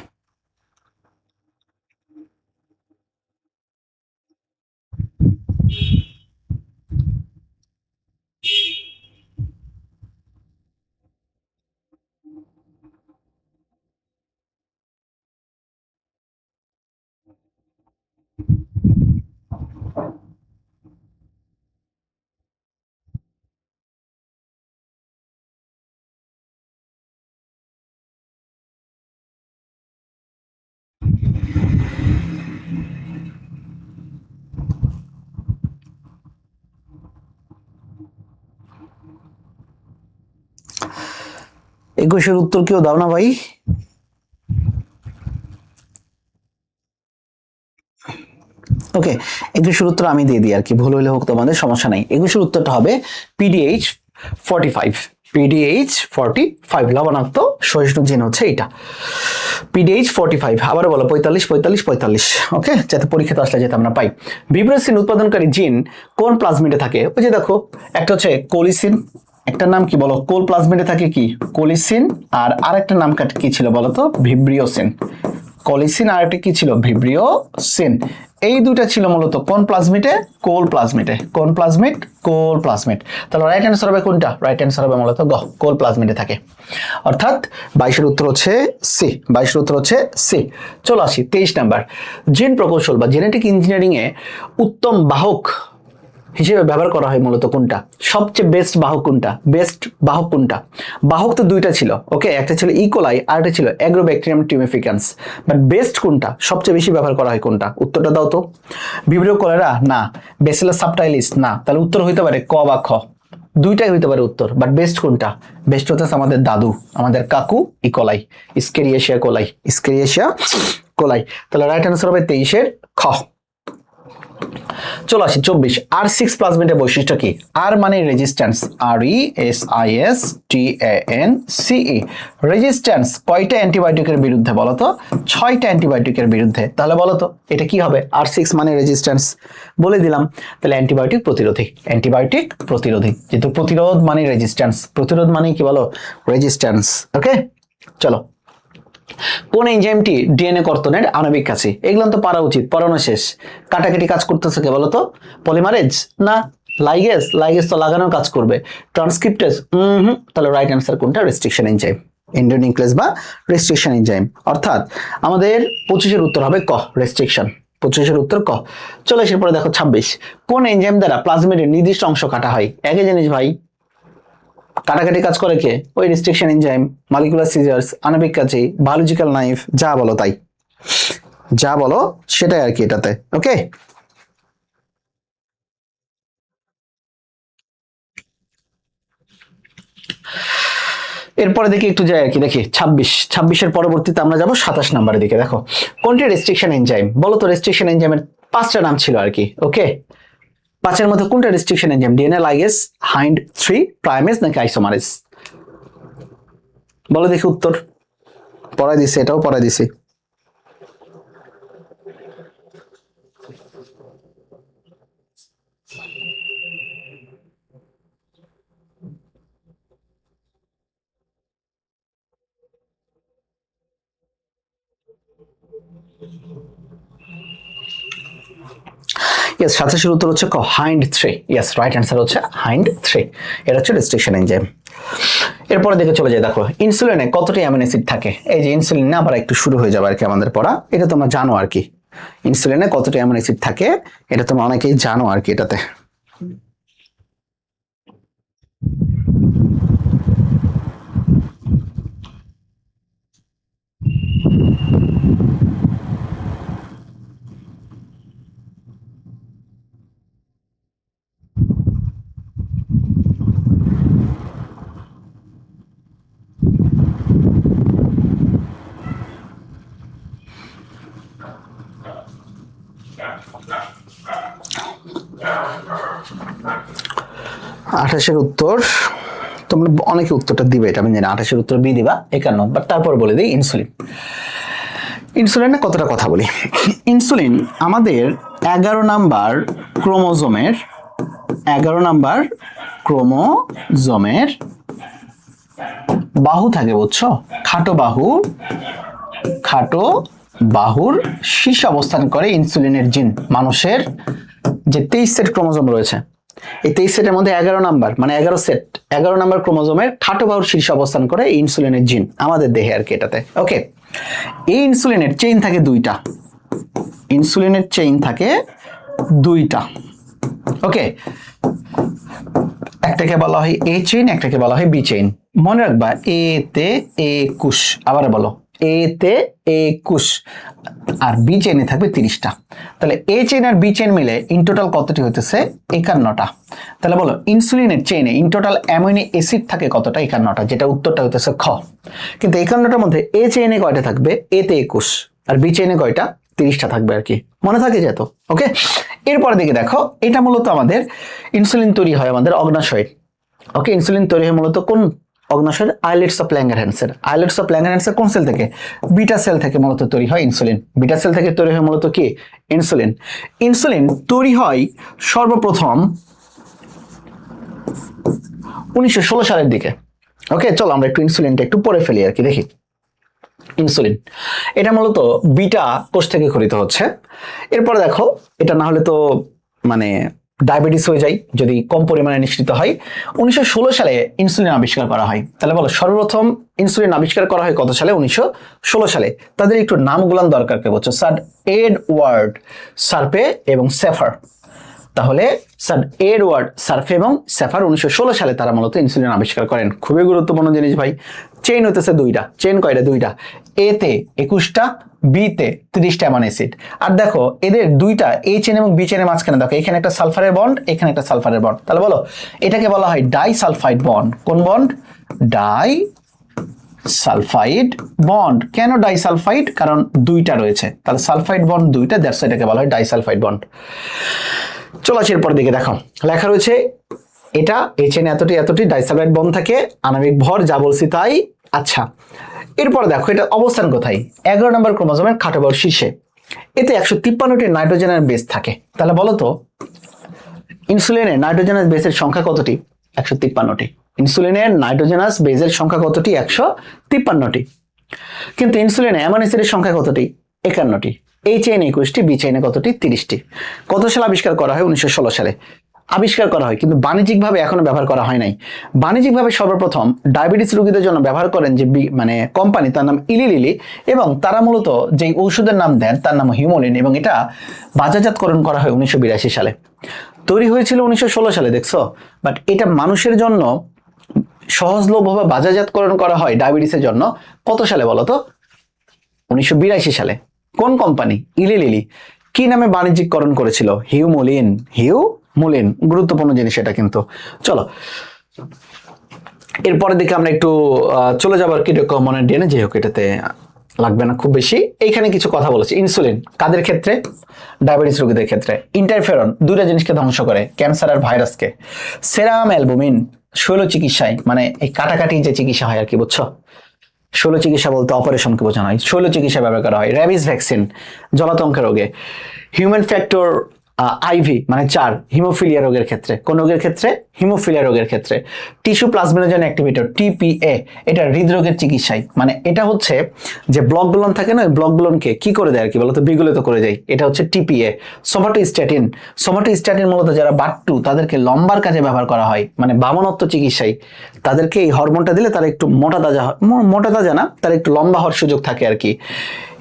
একুশের উত্তর কেউ দাও না ভাই। ওকে, 21-এর উত্তর আমি দিয়ে দিই আর কি, ভুল হলে হোক, তোমাদের সমস্যা নাই। 21-এর উত্তরটা হবে PDH 45, PDH 45, লবণাক্ত সহিষ্ণু জিন হচ্ছে এটা, PDH 45। আবার বলো 45 45 45, ওকে, যাতে পরীক্ষাতে আসলে যাতে আমরা পাই। ভিব্রেসিন উৎপাদনকারী জিন কোন প্লাজমিডে থাকে? ওই যে দেখো, একটা হচ্ছে কোলিসিন, একটার নাম কি বলো, কোল প্লাজমিডে থাকে কি কোলিসিন, আর আরেকটা নাম কি ছিল বলো তো, ভিব্রিওসিন। কোলিসিন আর একটা কি ছিল, ভিব্রিওসিন। এই দুইটা ছিল মূলত কোন প্লাজমিডে, কোল প্লাজমিডে। কোন প্লাজমিড, কোল প্লাজমিড। তাহলে রাইট অ্যান্সার হবে কোনটা? রাইট অ্যান্সার হবে মূলত গ, কোল প্লাজমিডে থাকে। অর্থাৎ 22-এর উত্তর হচ্ছে সি, 22-এর উত্তর হচ্ছে সি। চলো আসি 23 নাম্বার। জিন প্রকৌশল বা জেনেটিক ইঞ্জিনিয়ারিং এ উত্তম বাহক হিসেবে ব্যবহার করা হয় মূলত কোনটা? সবচেয়ে বেস্ট বাহক কোনটা? বেস্ট বাহক কোনটা? বাহক তো দুইটা ছিল, ওকে, একটা ছিল ইকোলাই আর একটা ছিল অ্যাগ্রোব্যাকটেরিয়াম টিউমেফিকান্স, বাট বেস্ট কোনটা, সবচেয়ে বেশি ব্যবহার করা হয় কোনটা? উত্তরটা দাও তো। ভিব্রিও কলেরা না, ব্যাসিলাস সাবটাইলিস না, তাহলে উত্তর হইতে পারে ক বা খ, দুইটাই হইতে পারে উত্তর, বাট বেস্ট কোনটা? বেস্ট হচ্ছে আমাদের দাদু, আমাদের কাকু, ইকোলাই, ইস্কেরিয়েশিয়া কোলাই, ইস্কেরিয়েশিয়া কোলাই। তাহলে রাইট অ্যান্সার হবে 23-এর খ। চলো আসি 24। R6 প্লাজমিডের বৈশিষ্ট্য কি? আর মানে রেজিস্ট্যান্স, RESISTANCE, রেজিস্ট্যান্স কয়টা অ্যান্টিবায়োটিকের বিরুদ্ধে বলো তো? 6টা অ্যান্টিবায়োটিকের বিরুদ্ধে। তাহলে বলো তো এটা কি হবে? R6 মানে রেজিস্ট্যান্স, বলে দিলাম। তাহলে অ্যান্টিবায়োটিক প্রতিরোধী, অ্যান্টিবায়োটিক প্রতিরোধী, যেহেতু প্রতিরোধ মানে রেজিস্ট্যান্স, প্রতিরোধ মানে কি বলো? রেজিস্ট্যান্স। ওকে, চলো। কোন এনজাইমটি ডিএনএ কর্তনের আণবিক কাছে? এগুলো তো পারা উচিত, পড়ানো শেষ। কাটাকাটি কাজ করতেছে কে বলো তো? পলিমারেজ না, লাইগেজ, লাইগেজ তো লাগানোর কাজ করবে। ট্রান্সক্রিপ্টেজ, তাহলে রাইট অ্যান্সার কোনটা? রেস্ট্রিকশন এনজাইম, এন্ডোনিউক্লিয়াস বা রেস্ট্রিকশন এনজাইম। অর্থাৎ আমাদের 25-এর উত্তর হবে ক, রেস্ট্রিকশন। 25-এর উত্তর ক। চলো এসে পরে দেখো 26। কোন এনজাইম দ্বারা প্লাজমিডের নির্দিষ্ট অংশ কাটা হয়? একই জিনিস ভাই, কাটাকাটি কাজ করে কে? ওই রেস্ট্রিকশন এনজাইম, মলিকুলার সিজার্স, আণবিক কাঁচি, বায়োলজিক্যাল নাইফ, যা বলো তাই, যা বলো সেটাই আর কি এটাতে। ওকে, এরপরে দেখি একটু যাই আর কি, দেখি 26-এর পরবর্তীতে আমরা যাবো 27 নম্বরের দিকে। দেখো কোনটি রেস্ট্রিকশন এনজাইম বলো তো? রেস্ট্রিকশন এনজাইমের 5টা নাম ছিল আর কি, ওকে, 5-এর মধ্যে কোনটা restriction enzyme? DNA ligase, hind 3, primase নাকি আইসোমারেজ? বলো দেখি উত্তর। পড়াই দিছে, এটাও পড়াই দিছি। ইয়েস, 27-এর উত্তর হচ্ছে ক, হাইন্ড 3। ইয়েস, রাইট অ্যান্সার হচ্ছে হাইন্ড 3। এটা হচ্ছে রেস্ট্রিকশন এনজাইম। এরপরে দেখে চলে যায়, দেখো ইনসুলিনে কতটি অ্যামিনো অ্যাসিড থাকে? এই যে ইনসুলিন না, আবার একটু শুরু হয়ে যাবে আর কি আমাদের পড়া, এটা তোমরা জানো আর কি। ইনসুলিনে কতটি অ্যামিনো অ্যাসিড থাকে এটা তোমরা অনেকেই জানো আর কি এটাতে। আঠাশের উত্তর তোমরা অনেকে উত্তরটা দিবে, এটা আমি জানি। 28-এর উত্তর বি দিবা, 51, বাট তারপর বলে দিই ইনসুলিন। ইনসুলিনে কতটা কথা বলি। ইনসুলিন আমাদের 11 নাম্বার ক্রোমোজোমের, 11 নাম্বার ক্রোমোজোমের বাহু থাকে, বুঝছো? খাটো বাহু, খাটো বাহুর শীর্ষে অবস্থান করে ইনসুলিনের জিন। মানুষের যে 23 সেট ক্রোমোজোম রয়েছে, এই 23 সেটের মধ্যে 11 নাম্বার মানে 11 নাম্বার ক্রোমোজোমের খাটো বাহুর শীর্ষে অবস্থান করে ইনসুলিনের জিন আমাদের দেহে আর কি এটাতে। ওকে, এই ইনসুলিনের চেইন থাকে 2টা, ইনসুলিনের চেইন থাকে 2টা। ওকে, একটাকে বলা হয় এ চেইন, একটাকে বলা হয় বি চেইন। মনে রাখবা এ তে 21, আবার বলো এ তে 21, আর বি চেইনে থাকবে 30টা। তাহলে এ চেইন আর বি চেইন মিলে ইন টোটাল কতটি হইতেছে? 51টা। তাহলে বলো ইনসুলিনের চেইনে ইন টোটাল অ্যামিনো অ্যাসিড থাকে কতটা? 51টা, যেটা উত্তরটা হইতেছে খ। কিন্তু 51টার মধ্যে এ চেইনে কয়টা থাকবে? এ তে 21, আর বি চেইনে কয়টা? 30টা থাকবে আর কি, মনে থাকে যেত। ওকে, এরপরে দিকে দেখো, এটা মূলত আমাদের ইনসুলিন তৈরি হয় আমাদের অগ্নাশয়ে। ওকে, ইনসুলিন তৈরি হয় মূলত কোন অগ্নাশয়ের? আইলেটস অফ ল্যাঙ্গারহ্যান্সের। আইলেটস অফ ল্যাঙ্গারহ্যান্সের কোন সেল থেকে? বিটা সেল থেকে মূলত তৈরি হয় ইনসুলিন। বিটা সেল থেকে তৈরি হয় মূলত কি? ইনসুলিন। ইনসুলিন তৈরি হয় সর্বপ্রথম 1916 সালের দিকে। ওকে, চলো আমরা একটু ইনসুলিনটা একটু পড়ে ফেলি আর কি, দেখি। ইনসুলিন এটা মূলত বিটা কোষ থেকে খরিত হচ্ছে। এরপরে দেখো, এটা না হলে তো মানে ডায়াবেটিস হয়ে যায় যদি কম পরিমাণে নিঃসৃত হয়। 1916 সালে ইনসুলিন আবিষ্কার করা হয়। তাহলে বলো, সর্বপ্রথম ইনসুলিন আবিষ্কার করা হয় কত সালে? 1916 সালে। তাদের একটু নামগুলান দরকার, কে বলছো? স্যার এডওয়ার্ড সার্পে এবং সেফার। তাহলে স্যার এডওয়ার্ড সার্ফে এবং সেফার 1916 সালে তারা মূলত ইনসুলিন আবিষ্কার করেন। খুবই গুরুত্বপূর্ণ জিনিস ভাই। চেইন হতেছে দুইটা। চেইন কয়টা? দুইটা। এ তে 21টা, বি তে 30টা অ্যামাইনো অ্যাসিড। আর দেখো এদের দুইটা এ চেইন এবং বি চেইনের মাঝখানে দেখো এখানে একটা সালফারের বন্ড, এখানে একটা সালফারের বন্ড। তাহলে বলো এটাকে বলা হয় ডাই সালফাইড বন্ড। কোন বন্ড? Die sulphide bond. কেন ডাই সালফাইড? কারণ দুইটা রয়েছে, তাহলে সালফাইড বন্ড দুইটা, দ্যাটস এটাকে বলা হয় ডাই সালফাইড বন্ড। চলো আসি এরপর দিকে, দেখো লেখা রয়েছে এটা এই চেনে এতটি এতটি ডাইসালফাইড বন্ড থাকে, আণবিক ভর যা বলছি তাই। আচ্ছা, এরপর দেখো এটা অবস্থান কোথায়? 11 নম্বর ক্রোমোজোমের খাটোবর শীর্ষে। এতে 153টি নাইট্রোজেনের বেস থাকে। তাহলে বলো তো ইনসুলিনের নাইট্রোজেনাস বেসের সংখ্যা কতটি? 153টি। ইনসুলিনের নাইট্রোজেনাস বেসের সংখ্যা কতটি? 153টি। কিন্তু ইনসুলিনে অ্যামাইনো অ্যাসিডের সংখ্যা কতটি? 51টি। এই চেইনে 21টি, বি চেইনে কতটি? 30টি। কত সালে আবিষ্কার করা হয়? 1916 সালে আবিষ্কার করা হয়, কিন্তু বাণিজ্যিকভাবে এখনো ব্যবহার করা হয় নাই। বাণিজ্যিকভাবে সর্বপ্রথম ডায়াবেটিস রোগীদের জন্য ব্যবহার করেন যে মানে কোম্পানি, তার নাম ইলি লিলি, এবং তারা মূলত যে ঔষধের নাম দেন তার নাম হিউমোলিন, এবং এটা বাজারজাতকরণ করা হয় 1982 সালে। তৈরি হয়েছিল 1916 সালে, দেখছো? বাট এটা মানুষের জন্য সহজলভ্যভাবে বাজারজাতকরণ করা হয় ডায়াবেটিসের জন্য কত সালে বলো তো? 1982 সালে। কোন কোম্পানি? ইলি লিলি। কি নামে বাণিজ্যিকরণ করেছিল? হিউমোলিন। হিউমোলিন, গুরুত্বপূর্ণ জিনিস এটা কিন্তু। চলো এরপরের দিকে আমরা একটু চলে যাবার কিরকম মনে ডিএনএ, যে হোক এটাতে লাগবে না খুব বেশি। এইখানে কিছু কথা বলেছে। ইনসুলিন কাদের ক্ষেত্রে? ডায়াবেটিস রোগীদের ক্ষেত্রে। ইন্টারফেরন দুইটা জিনিসকে ধ্বংস করে, ক্যান্সার আর ভাইরাসকে। সেরাম অ্যালবুমিন শৈল চিকিৎসায়, মানে এই কাটাকাটি যে চিকিৎসা হয় আর কি, বুঝছো? শৈল চিকিৎসা বলতে অপারেশনকে বোঝানো হয়। শৈল চিকিৎসা ব্যবহার করা হয়। র্যাবিস ভ্যাকসিন জলাতঙ্ক রোগে। হিউম্যান ফ্যাক্টর আইভি মানে 4 হিমোফিলিয়া রোগের ক্ষেত্রে। কোন রোগের ক্ষেত্রে? হিমোফিলিয়া রোগের ক্ষেত্রে। টিস্যু প্লাজমিনোজেন অ্যাক্টিভেটর টিপিএ, এটা হৃদরোগের চিকিৎসায়, মানে এটা হচ্ছে যে ব্লকগুলোন থাকে না, ওই ব্লকগুলোনকে কি করে দেয় আর কি বলতো? বিগলিত করে দেয়। এটা হচ্ছে টিপিএ। সোমাটোস্ট্যাটিন। সোমাটোস্ট্যাটিন মূলত যারা বাট্টু তাদেরকে লম্বার কাজে ব্যবহার করা হয়, মানে বামনত্ব চিকিৎসায়। তাদেরকে এই হরমোনটা দিলে তারা একটু মোটা তাজা হয়, মোটা তাজা না, তারা একটু লম্বা হওয়ার সুযোগ থাকে আর কি।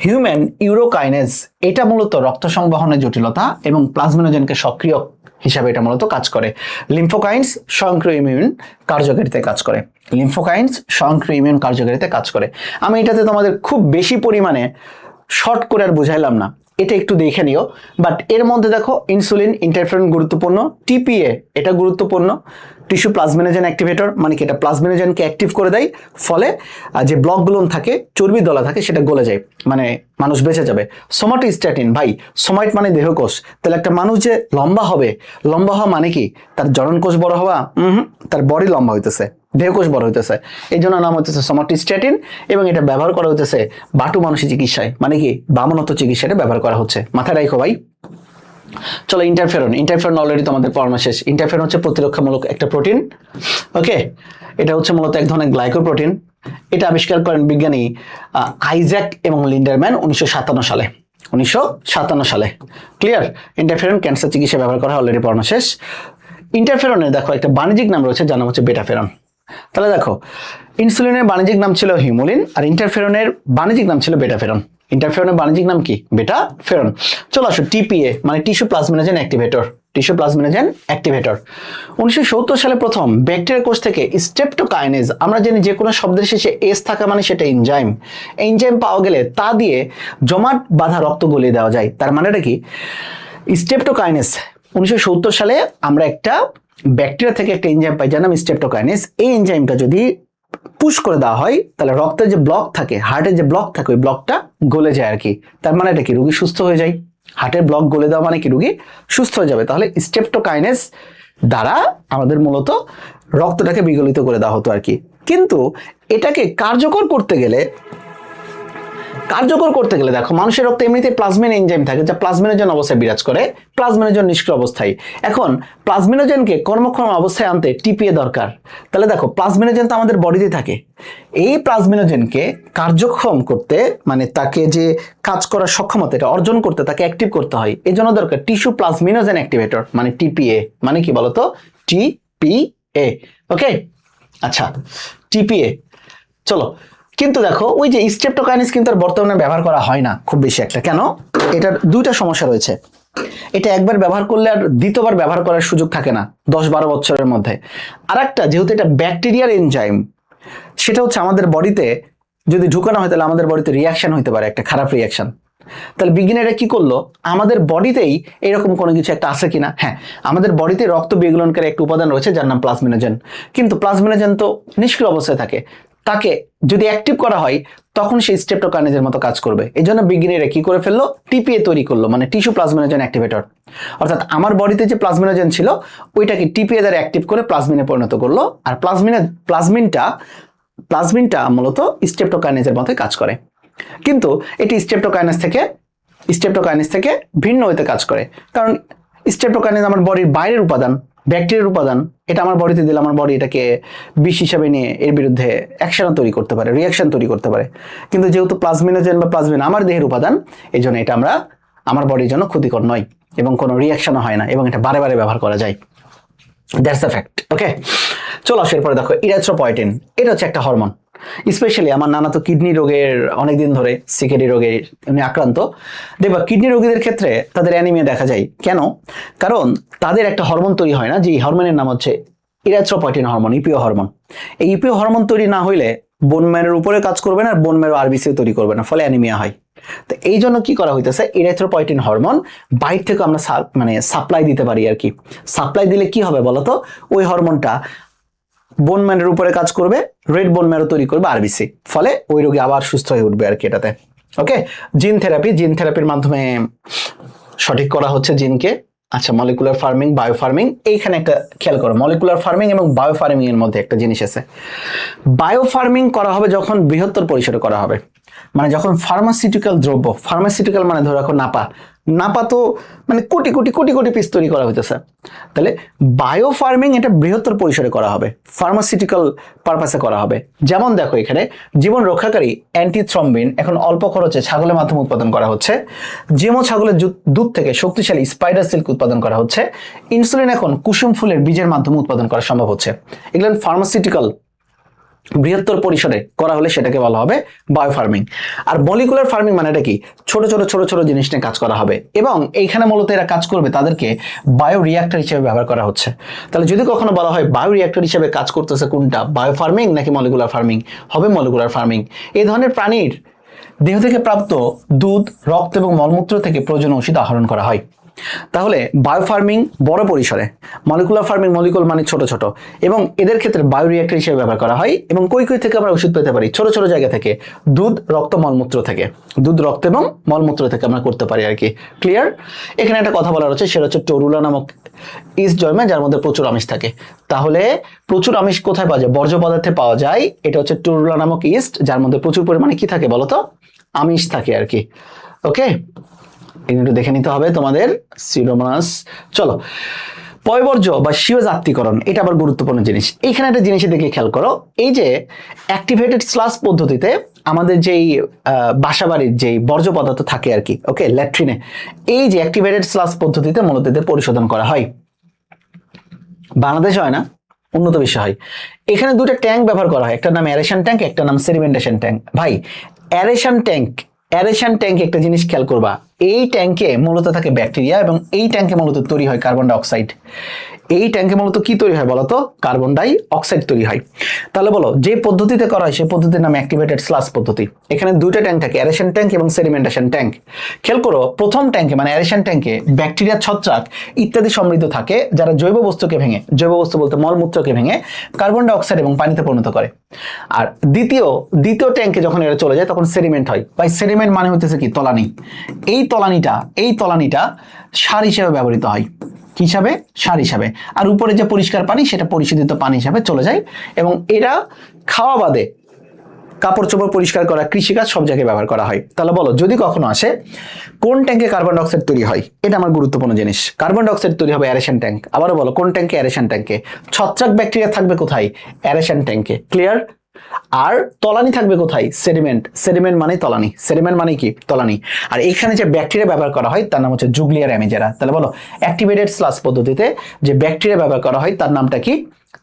হিউম্যান ইউরোকাইনেজ, এটা মূলত রক্ত সংবহনের জটিলতা এবং প্লাজমিনোজেনকে সক্রিয় হিসাবে এটা মূলত কাজ করে। লিম্ফোকাইন্স স্বয়ংক্রিয় ইমিউন কার্যকারিতায় কাজ করে। লিম্ফোকাইন্স স্বয়ংক্রিয় ইমিউন কার্যকারিতায় কাজ করে। আমি এটাতে তোমাদের খুব বেশি পরিমাণে শর্ট করে আর বুঝাইলাম না, এটা একটু দেখে নিও। বাট এর মধ্যে দেখো ইনসুলিন, ইন্টারফেরন গুরুত্বপূর্ণ, টিপিএ এটা গুরুত্বপূর্ণ। টিস্যু প্লাজমিনোজেন অ্যাক্টিভেটর, মানে কি এটা প্লাজমিনোজেনকে অ্যাক্টিভ করে দেয়, ফলে যে ব্লকগুলো থাকে, চর্বি দলা থাকে, সেটা গলে যায়, মানে মানুষ বেঁচে যাবে। সোমাটোস্ট্যাটিন, ভাই সোমাইট মানে দেহকোষ। তাহলে একটা মানুষ যে লম্বা হবে, লম্বা হওয়া মানে কি তার জননকোষ বড় হওয়া? তার বডি লম্বা হইতেছে, দেহকোষ বড় হইতেছে, এই জন্য নাম হচ্ছে সোমাটোস্ট্যাটিন, এবং এটা ব্যবহার করা হইতেছে বাটু মানুষের চিকিৎসায়, মানে কি বামনত্ব চিকিৎসায় ব্যবহার করা হচ্ছে। মাথায় রাখো ভাই। চলো ইন্টারফেরন। ইন্টারফেরন অলরেডি তোমাদের পড়ানো শেষ। ইন্টারফেরন হচ্ছে প্রতিরক্ষামূলক একটা প্রোটিন। ওকে, এটা হচ্ছে মূলত এক ধরনের গ্লাইকোপ্রোটিন। এটা আবিষ্কার করেন বিজ্ঞানী আইজ্যাক এবং লিন্ডারম্যান 1957 সালে। 1957 সালে। ক্লিয়ার? ইন্টারফেরন ক্যান্সার চিকিৎসায় ব্যবহার করা অলরেডি পড়ানো শেষ। ইন্টারফেরনের দেখো একটা বাণিজ্যিক নাম রয়েছে, যার নাম হচ্ছে বেটাফেরন। তাহলে দেখো ইনসুলিনের বাণিজ্যিক নাম ছিল হিউমোলিন, আর ইন্টারফেরনের বাণিজ্যিক নাম ছিল বেটাফেরন। ইন্টারফেরনের বাণিজ্যিক নাম কি? বেটাফেরন। চলো আসো টিপিএ মানে tissue plasminogen activator. Tissue plasminogen activator 1970 সালে প্রথম ব্যাকটেরিয়া কোষ থেকে স্ট্রেপ্টোকাইনেজ, আমরা জানি যে কোনো শব্দের শেষে এস থাকা মানে সেটা এনজাইম। এনজাইম পাওয়া গেলে তা দিয়ে জমাট বাঁধা রক্ত গলিয়ে দেওয়া যায়। তার মানেটা কি? স্ট্রেপ্টোকাইনেজ 1970 সালে আমরা একটা ব্যাকটেরিয়া থেকে একটা এনজাইম পাই যার নাম স্ট্রেপ্টোকাইনেজ। এই এনজাইমটা যদি পুশ করে দেওয়া হয় তাহলে রক্তের যে ব্লক থাকে, হার্টের যে ব্লক থাকে, ওই ব্লকটা গলে যায় আর কি। তার মানে এটা কি, রোগী সুস্থ হয়ে যায়। হার্টের ব্লক গলে দেওয়া মানে কি, রোগী সুস্থ হয়ে যাবে। তাহলে স্ট্রেপ্টোকাইনেস দ্বারা আমাদের মূলত রক্তটাকে বিগলিত করে দেওয়া হতো আর কি। কিন্তু এটাকে কার্যকর করতে গেলে দেখো, মানুষের রক্তে এমনিতে প্লাজমিন এনজাইম থাকে যা প্লাজমিনোজেন অবস্থায় বিরাজ করে, প্লাজমিনোজেন নিষ্ক্রিয় অবস্থায়। এখন প্লাজমিনোজেনকে কর্মক্ষম অবস্থায় আনতে টিপিএ দরকার। তাহলে দেখো, প্লাজমিনোজেন তো আমাদের বডিতে থাকে, এই প্লাজমিনোজেনকে কার্যক্ষম করতে, মানে তাকে যে কাজ করার সক্ষমতা এটা অর্জন করতে, তাকে অ্যাক্টিভ করতে হয়। এই জন্য দরকার টিস্যু প্লাজমিনোজেন অ্যাক্টিভেটর, মানে টিপিএ। মানে কি বলতো, টিপিএ। ওকে, আচ্ছা, টিপিএ। চলো, কিন্তু দেখো ওই যে স্ট্রেপ্টোকাইনেস কিন্তু আর বর্তমানে ব্যবহার করা হয় না খুব বেশি একটা। কেন? এটার দুইটা সমস্যা রয়েছে। এটা একবার ব্যবহার করলে আর দ্বিতীয়বার ব্যবহার করার সুযোগ থাকে না 10-12 বছরের মধ্যে। আর একটা, যেহেতু এটা ব্যাকটেরিয়ার এনজাইম, সেটা হচ্ছে আমাদের বডিতে যদি ঢুকানো হয় তাহলে আমাদের বডিতে রিয়াকশন হতে পারে, একটা খারাপ রিয়াকশন। তাহলে বিজ্ঞানীরা কি করলো, আমাদের বডিতেই এরকম কোনো কিছু একটা আছে কিনা। হ্যাঁ, আমাদের বডিতে রক্ত বিগলনকারী একটা উপাদান রয়েছে যার নাম প্লাজমিনোজেন। কিন্তু প্লাজমিনোজেন তো নিষ্ক্রিয় অবস্থায় থাকে, তাকে যদি অ্যাক্টিভ করা হয় তখন সেই স্ট্রেপ্টোকাইনেজের মতো কাজ করবে। এই জন্য বিজ্ঞানীরা কি করে ফেললো, টিপিএ তৈরি করলো, মানে টিস্যু প্লাজমিনোজেন অ্যাক্টিভেটর। অর্থাৎ আমার বডিতে যে প্লাজমিনোজেন ছিল ওইটাকে টিপিএ দ্বারা অ্যাক্টিভ করে প্লাজমিনে পরিণত করলো। আর প্লাজমিনটা মূলত স্ট্রেপ্টোকাইনেজের মতো কাজ করে। কিন্তু এটি স্ট্রেপ্টোকাইনেস থেকে ভিন্ন হইতে কাজ করে। কারণ স্ট্রেপ্টোকাইনেস আমার বডির বাইরের উপাদান, ব্যাকটেরিয়ার উপাদান। এটা আমার বডিতে দিলে আমার বডি এটাকে বিষ হিসাবে নিয়ে এর বিরুদ্ধে অ্যাকশন তৈরি করতে পারে, রিয়াকশন তৈরি করতে পারে। কিন্তু যেহেতু প্লাজমিনোজেন বা প্লাজমিন আমার দেহের উপাদান, এই জন্য এটা আমার বডির জন্য ক্ষতিকর নয় এবং কোনো রিয়াকশনও হয় না, এবং এটা বারে বারে ব্যবহার করা যায়। That's the fact. ওকে, চলো আসো এরপরে দেখো, ইরিথ্রোপয়েটিন। এটা হচ্ছে একটা হরমোন। স্পেশালি আমার নানা তো কিডনি রোগের অনেকদিন ধরে সিকেডি রোগে উনি আক্রান্ত। দেখবা কিডনি রোগীদের ক্ষেত্রে তাদের অ্যানিমিয়া দেখা যায়। কেন? কারণ তাদের একটা হরমোন তৈরি হয় না, যে হরমোনের নাম হচ্ছে ইরিথ্রোপয়েটিন হরমোন, ইপিও হরমোন। এই ইপিও হরমোন তৈরি না হইলে বোন ম্যারোর উপরে কাজ করবে না, আর বোন ম্যারো আরবিসিও তৈরি করবে না, ফলে অ্যানিমিয়া হয়। তো এই জন্য কি করা হইতেছে, ইরিথ্রোপয়েটিন হরমোন বাইরে থেকে আমরা মানে সাপ্লাই দিতে পারি আর কি। সাপ্লাই দিলে কি হবে বলতো, ওই হরমোনটা বোন ম্যারোর উপরে কাজ করবে, রেড বোন ম্যারো তৈরি করবে আরবিসি, ফলে ওই রোগী আবার সুস্থ হয়ে উঠবে আর কি এটাতে। ওকে, জিন থেরাপির মাধ্যমে সঠিক করা হচ্ছে জিনকে। আচ্ছা, মলিকুলার ফার্মিং, বায়ো ফার্মিং। এইখানে একটা খেয়াল করো, মলিকুলার ফার্মিং এবং বায়ো ফার্মিং এর মধ্যে একটা জিনিস আছে। বায়ো ফার্মিং করা হবে যখন বৃহত্তর পরিসরে করা হবে, মানে যখন ফার্মাসিউটিক্যাল দ্রব্য, ফার্মাসিউটিক্যাল মানে ধরে রাখো নাপা তো মানে কোটি কোটি কোটি কোটি পিস তৈরি করা হইতেছে। তাহলে বায়ো ফার্মিং এটা বৃহত্তর পরিসরে করা হবে, ফার্মাসিউটিক্যাল পারপাসে করা হবে। যেমন দেখো, এখানে জীবন রক্ষাকারী অ্যান্টিথ্রম্বিন এখন অল্প খরচে ছাগলের মাধ্যমে উৎপাদন করা হচ্ছে। যেমন ছাগলের দুধ থেকে শক্তিশালী স্পাইডার সিল্ক উৎপাদন করা হচ্ছে। ইনসুলিন এখন কুসুম ফুলের বীজের মাধ্যমে উৎপাদন করা সম্ভব হচ্ছে। এগুলো ফার্মাসিউটিক্যাল বৃহত্তর পরিসরে করা হলে সেটাকে বলা হবে বায়ো ফার্মিং। আর মলিকুলার ফার্মিং মানে এটা কি, ছোট ছোট জিনিস নিয়ে কাজ করা হবে, এবং এইখানে মূলত এরা কাজ করবে, তাদেরকে বায়ো রিঅ্যাক্টর হিসেবে ব্যবহার করা হচ্ছে। তাহলে যদি কখনো বলা হয় বায়ো রিঅ্যাক্টর হিসেবে কাজ করতেছে কোনটা, বায়ো ফার্মিং নাকি মলিকুলার ফার্মিং, হবে মলিকুলার ফার্মিং। এই ধরনের প্রাণীর দেহ থেকে প্রাপ্ত দুধ, রক্ত এবং মলমূত্র থেকে প্রয়োজনীয় ওষুধ আহরণ করা হয়। তাহলে বায়ো ফার্মিং বড় পরিসরে, মলিকুলার ফার্মিং মলিকুল মানে ছোট ছোট, এবং এদের ক্ষেত্রে বায়ো রিঅ্যাক্টর হিসেবে ব্যবহার করা হয়। এবং কই থেকে আমরা ওষুধ পেতে পারি, ছোট ছোট জায়গা থেকে, দুধ, রক্ত, মলমূত্র থেকে, দুধ, রক্ত এবং মলমূত্র থেকে আমরা করতে পারি আর কি। ক্লিয়ার? এখানে একটা কথা বলার হচ্ছে, সেটা হচ্ছে টরুলা নামক ইস্ট জন্মে যার মধ্যে প্রচুর আমিষ থাকে। তাহলে প্রচুর আমিষ কোথায় পাওয়া যায়, বর্জ্য পদার্থে পাওয়া যায়। এটা হচ্ছে টরুলা নামক ইস্ট, যার মধ্যে প্রচুর পরিমাণে কি থাকে বলতো, আমিষ থাকে আর কি। ওকে, একটু দেখে নিতে হবে তোমাদের সিউডোমোনাস। চলো, পয়বর্জ্য বা স্বীয় জাতীকরণ, এটা আবার গুরুত্বপূর্ণ জিনিস। এইখানে একটা জিনিসের দিকে খেয়াল করো, এই যে অ্যাক্টিভেটেড স্লাস পদ্ধতিতে আমাদের যেই বাসাবাড়ির যেই বর্জ্য পদার্থ থাকে আর কি, ওকে, ল্যাট্রিনে, এই যে অ্যাক্টিভেটেড স্লাস পদ্ধতিতে মূলত এদের পরিশোধন করা হয়। বাংলাদেশে হয় না, উন্নত বিশ্বে হয়। এখানে দুটো ট্যাঙ্ক ব্যবহার করা হয়, একটা নাম অ্যারেশন ট্যাঙ্ক, একটা নাম সেডিমেন্টেশন ট্যাঙ্ক। ভাই, অ্যারেশন ট্যাঙ্ক একটা জিনিস খেয়াল করবা, এই ট্যাঙ্কে মূলত থাকে ব্যাকটেরিয়া এবং এই ট্যাঙ্কে মূলত তৈরি হয় কার্বন ডাই অক্সাইড। এই ট্যাঙ্কে মূলত কি তৈরি হয় বলতো? কার্বন ডাই অক্সাইড তৈরি হয়। তাহলে বলো যে পদ্ধতিতে করা হয় সেই পদ্ধতির নাম অ্যাক্টিভেটেড স্লাস পদ্ধতি। এখানে দুইটা ট্যাঙ্ক থাকে, অ্যারেশন ট্যাঙ্ক এবং সেডিমেন্টেশন ট্যাঙ্ক। খেয়াল করো, প্রথম ট্যাঙ্কে মানে অ্যারেশন ট্যাঙ্কে ব্যাকটেরিয়া, ছত্রাক ইত্যাদি সমৃদ্ধ থাকে, যারা জৈব বস্তুকে ভেঙে, জৈব বস্তু বলতে মলমূত্রকে ভেঙে কার্বন ডাই অক্সাইড এবং পানিতে পরিণত করে। আর দ্বিতীয় ট্যাঙ্কে যখন এরা চলে যায় তখন সেডিমেন্ট হয়। ভাই সেডিমেন্ট মানে হচ্ছে কি? তলানি। এই তলানিটা সার হিসেবে ব্যবহৃত হয়। কি হিসাবে? সার হিসাবে। আর উপরে যে পরিষ্কার পানি সেটা পরিশোধিত পানি হিসাবে চলে যায় এবং এরা খাওয়া বাদে কাপড় চোপড় পরিষ্কার করা, কৃষিকাজ সব জায়গায় ব্যবহার করা হয়। তাহলে বলো যদি কখনো আসে কোন ট্যাঙ্কে কার্বন ডাই অক্সাইড তৈরি হয়? এটা আমার গুরুত্বপূর্ণ জিনিস। কার্বন ডাই অক্সাইড তৈরি হবে অ্যারেশন ট্যাঙ্ক। আবারও বলো কোন ট্যাঙ্কে? অ্যারেশন ট্যাঙ্কে। ছত্রাক ব্যাকটেরিয়া থাকবে কোথায়? অ্যারেশন ট্যাঙ্কে। ক্লিয়ার? আর তলানি থাকবে কোথায়? সেডিমেন্ট। সেডিমেন্ট মানে তলানি। সেডিমেন্ট মানে কি? তলানি। আর এখানে যে ব্যাকটেরিয়া ব্যবহার করা হয় তার নাম হচ্ছে জুগলিয়া র্যামিজেরা। তাহলে বলো অ্যাক্টিভেটেড স্লাস পদ্ধতিতে যে ব্যাকটেরিয়া ব্যবহার করা হয় তার নামটা কি?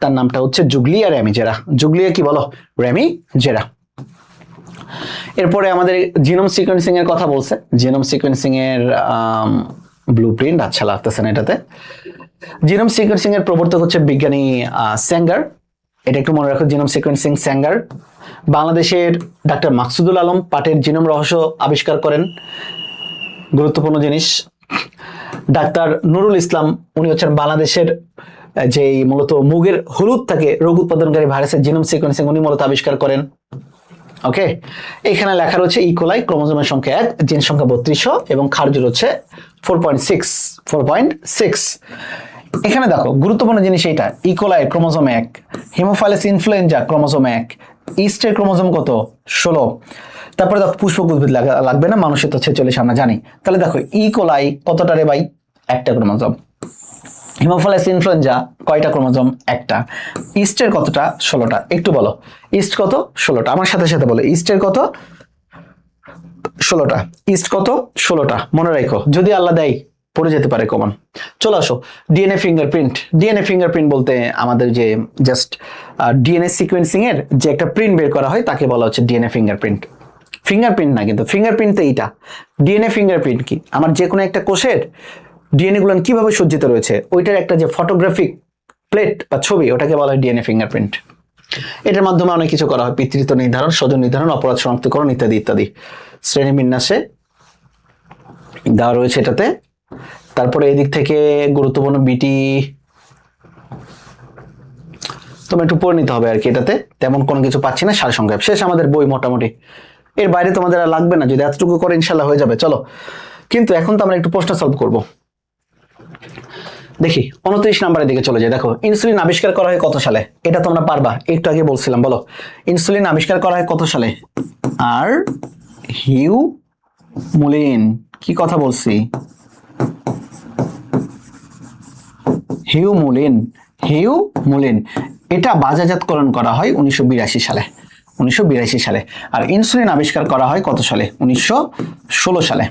তার নামটা হচ্ছে জুগলিয়া র্যামিজেরা। জুগলিয়া কি বলো? র্যামিজেরা। এরপরে আমাদের জিনোম সিকোয়েন্সিং এর কথা বলছে। জিনোম সিকোয়েন্সিং এর ব্লুপ্রিন্ট আচ্ছা লাগতেছে না এটাতে। জিনোম সিকোয়েন্সিং এর প্রবর্তক হচ্ছে বিজ্ঞানী স্যাঙ্গার। এটা একটু মনে রাখো, জিনোম সিকোয়েন্সিং স্যাঙ্গার। বাংলাদেশের ডাক্তার মাকসুদুল আলম পাটের জিনোম রহস্য আবিষ্কার করেন, গুরুত্বপূর্ণ জিনিস। ডাক্তার নুরুল ইসলাম উনি হচ্ছেন বাংলাদেশের যে মূলত মুগের হলুদ থাকে রোগ উৎপাদনকারী ভাইরাসের জিনোম সিকোয়েন্সিং উনি মূলত আবিষ্কার করেন। ওকে, এখানে লেখা রয়েছে ইকোলাই ক্রোমোজোমের সংখ্যা 1, জিন সংখ্যা 3200 এবং খার্য হচ্ছে 4.6। এখানে দেখো গুরুত্বপূর্ণ জিনিস এইটা, E. coli chromosome 1, Haemophilus influenza chromosome 1, ইস্টের ক্রোমোজোম কত? 16। তারপরে দেখো পুষ্পক উদ্ভিদ লাগবে না, মানুষের তো 46 আমরা জানি। তাহলে দেখো ইকোলাই কতটা রে ভাই? একটা ক্রোমোজোম। হিমোফাইলাস ইনফ্লুয়েঞ্জা কয়টা ক্রোমোজোম? একটা। ইস্টের কতটা? 16টা। একটু বলো ইস্ট কত? 16টা। আমার সাথে সাথে বলো ইস্টের কত? 16টা। ইস্ট কত? 16টা। মনে রাখো, যদি আল্লাহ দেয় পড়ে যেতে পারে কমন। চলে আসো ডিএনএ ফিঙ্গারপ্রিন্ট। ডিএনএ ফিঙ্গারপ্রিন্ট বলতে আমাদের যে জাস্ট ডিএনএ সিকোয়েন্সিং এর যে একটা প্রিন্ট বের করা হয় তাকে বলা হচ্ছে ডিএনএ ফিঙ্গারপ্রিন্ট। ফিঙ্গারপ্রিন্ট না কিন্তু, ফিঙ্গারপ্রিন্ট তো এইটা। ডিএনএ ফিঙ্গারপ্রিন্ট কি? আমার যে কোনো একটা কোষের ডিএনএ গুলো কিভাবে সজ্জিত রয়েছে ওইটার একটা যে ফটোগ্রাফিক প্লেট বা ছবি, ওটাকে বলা হয় ডিএনএ ফিঙ্গারপ্রিন্ট। এটার মাধ্যমে অনেক কিছু করা হয়, পিতৃত্ব নির্ধারণ, স্বজন নির্ধারণ, অপরাধ শনাক্তকরণ ইত্যাদি ইত্যাদি শ্রেণীবিন্যাসে দেওয়া রয়েছে এটাতে। তারপরে এদিক থেকে গুরুত্বপূর্ণ বিটি তোমার একটু পড়ে নিতে হবে আর কি। এটাতে তেমন কোনো কিছু পাচ্ছি না, সারসংক্ষেপ শেষ আমাদের বই মোটামুটি। এর বাইরে তোমাদের আর লাগবে না, যদি এতটুকু করে ইনশাল্লাহ হয়ে যাবে। চলো, কিন্তু এখন তো আমরা একটু প্রশ্ন সলভ করব। দেখি 29 নম্বরের দিকে চলে যায়। দেখো ইনসুলিন আবিষ্কার করা হয় কত সালে? এটা তোমরা পারবা, একটু আগে বলছিলাম। বলো ইনসুলিন আবিষ্কার করা হয় কত সালে? আর হিউ মুলিন। কি কথা বলছি? হিউ মুলিন। এটা বাজারজাতকরণ করা হয় 1982 সালে। 1982 সালে। আর ইনসুলিন আবিষ্কার করা হয় কত সালে? 1916 সালে।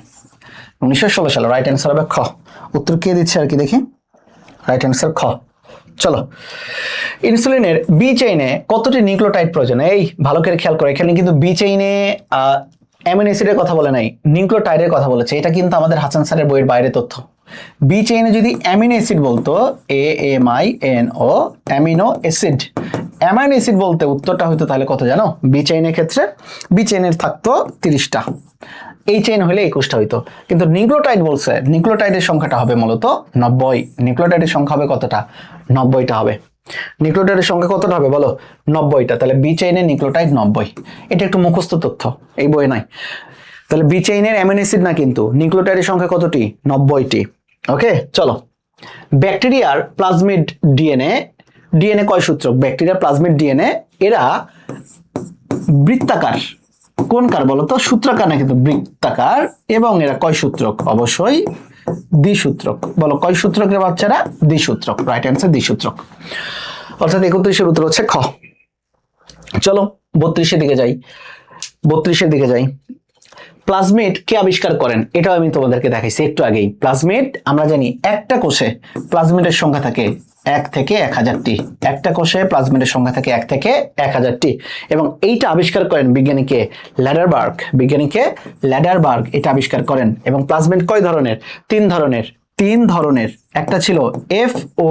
1916 সালে। রাইট অ্যান্সার হবে খ। উত্তর কে দিচ্ছে আর কি দেখি? রাইট অ্যান্সার খ। চলো, ইনসুলিনের বি চেইনে কতটি নিউক্লিওটাইড প্রয়োজন? এই ভালো করে খেয়াল করো, এখানে কিন্তু বি চেইনে অ্যামিনো অ্যাসিডের কথা বলে নাই, নিউক্লিওটাইডের কথা বলেছে। এটা কিন্তু আমাদের হাসান স্যারের বইয়ের বাইরে তথ্য। বি চেইনে যদি অ্যামিনো অ্যাসিড বলতো, AMINO amino acid, amino acid বলতে উত্তরটা হইতো তাহলে কত জানো? বি চেইনের ক্ষেত্রে বি চেইনের থাকতো 30টা, এই চেইন হলে 21টা হইতো। কিন্তু নিউক্লিওটাইড বলছে, নিউক্লিওটাইডের সংখ্যাটা হবে মূলত 90। নিউক্লিওটাইডের সংখ্যা হবে কতটা? 90টা হবে। নিউক্লিওটাইডের সংখ্যা কতটা হবে বলো? 90টা। তাহলে বি চেইনের নিউক্লিওটাইড 90। এটা একটু মুখস্থ তথ্য, এই বইয়ে নাই। তাহলে বি চেইনের অ্যামিনো অ্যাসিড না, কিন্তু নিউক্লিওটাইডের সংখ্যা কতটি? 90টি। ওকে, চলো। ব্যাকটেরিয়ার প্লাজমিড ডিএনএ কয় সূত্রক? ব্যাকটেরিয়ার প্লাজমিড ডিএনএ এরা বৃত্তাকার। কোন কার বলো তো? সূত্রাকার না কিন্তু বৃত্তাকার। এবং এরা কয় সূত্রক? অবশ্যই দ্বিসূত্রক। বলো কয় সূত্রকের বাচ্চারা? দ্বিসূত্রক। রাইট অ্যান্সার দ্বিসূত্রক। অর্থাৎ 31-এর উত্তর হচ্ছে খ। চলো 32-এর দিকে যাই। 32-এর দিকে যাই। প্লাজমিড কে আবিষ্কার করেন? এটাও আমি তোমাদেরকে দেখাইছি একটু আগেই। প্লাজমিড আমরা জানি একটা কোষে প্লাজমিডের সংখ্যা থাকে 1 থেকে 1000টি। একটা কোষে প্লাজমিডের সংখ্যা থাকে 1 থেকে 1000টি। এবং এইটা আবিষ্কার করেন বিজ্ঞানীকে ল্যাডারবার্গ। বিজ্ঞানীকে ল্যাডারবার্গ এটা আবিষ্কার করেন। এবং প্লাজমিড কয় ধরনের? 3 ধরনের। 3 ধরনের। একটা ছিল এফ ও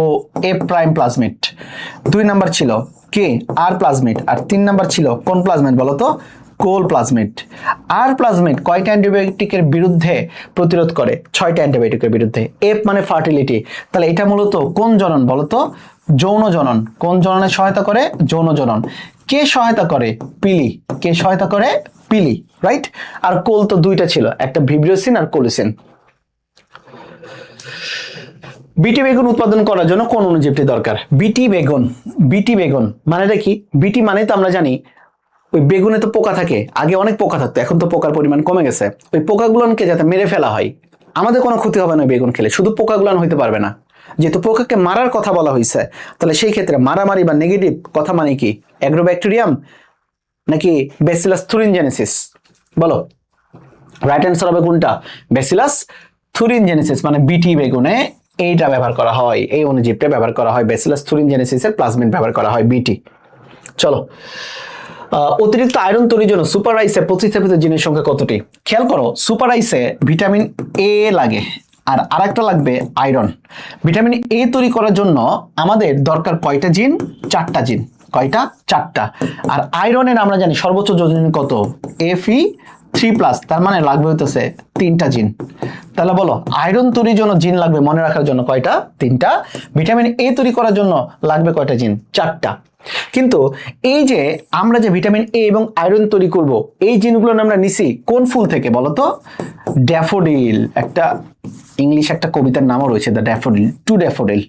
এফ প্রাইম প্লাজমিড, 2 নাম্বার ছিল কে আর প্লাজমিড, আর 3 নাম্বার ছিল কোন প্লাজমিড বলো তো? কোল প্লাজমিড। আর প্লাজমিড কয়টা অ্যান্টিবায়োটিকের বিরুদ্ধে প্রতিরোধ করে? 6টা অ্যান্টিবায়োটিকের বিরুদ্ধে। এফ মানে ফার্টিলিটি, তাহলে এটা মূলত কোন জনন বলো তো? যৌন জনন। কোন জননে সহায়তা করে? যৌন জনন। কে সহায়তা করে? পিলি। কে সহায়তা করে? পিলি, রাইট। আর কোল তো 2টা ছিল, একটা ভিব্রিওসিন আর কোলিসিন। বিটি বেগুন উৎপাদন করার জন্য কোন অণুজীবটি দরকার? বিটি বেগুন। বিটি বেগুন মানেটা কি? বিটি মানে তো আমরা জানি ওই বেগুনে তো পোকা থাকে, আগে অনেক পোকা থাকতো, এখন তো পোকার পরিমাণ কমে গেছে। ওই পোকাগুলোকে যাতে মেরে ফেলা হয়, আমাদের কোনো ক্ষতি হবে না বেগুন খেলে, শুধু পোকাগুলো হইতে পারবে না। যেহেতু পোকাকে মারার কথা বলা হয়েছে, তাহলে সেই ক্ষেত্রে মারামারি বা নেগেটিভ কথা মানে কি? অ্যাগ্রোব্যাকটেরিয়াম নাকি ব্যাসিলাস থুরিনজেনেসিস? বলো, রাইট অ্যান্সার হবে কোনটা? ব্যাসিলাস থুরিনজেনেসিস। মানে বিটি বেগুনে এইটা ব্যবহার করা হয়, এই অণুজীবটা ব্যবহার করা হয়, ব্যাসিলাস থুরিনজেনেসিসের প্লাজমিড ব্যবহার করা হয়, বিটি। চলো, অতিরিক্ত আয়রন তৈরির জন্য সুপার রাইসে প্রতিস্থাপিত জিনের সংখ্যা কতটি? খেয়াল করো, সুপার রাইসে ভিটামিন এ লাগে আর আরেকটা লাগবে আয়রন। ভিটামিন এ তৈরি করার জন্য আমাদের দরকার কয়টা জিন? 4টা জিন। কয়টা? 4টা। আর আয়রনের আমরা জানি সর্বোচ্চ যোজনী কত? Fe3+, তার মানে লাগবে হইতেছে 3টা জিন। তাহলে বলো, আয়রন তৈরির জন্য জিন লাগবে মনে রাখার জন্য কয়টা? 3টা। ভিটামিন এ তৈরি করার জন্য লাগবে কয়টা জিন? 4টা। কিন্তু এই যে আমরা যে ভিটামিন এ এবং আয়রন তৈরি করব, এই জিনগুলো আমরা নিছি কোন ফুল থেকে বলো তো? ড্যাফোডিল। একটা ইংলিশ একটা কবিতার নামও রয়েছে, the daffodil, to daffodil.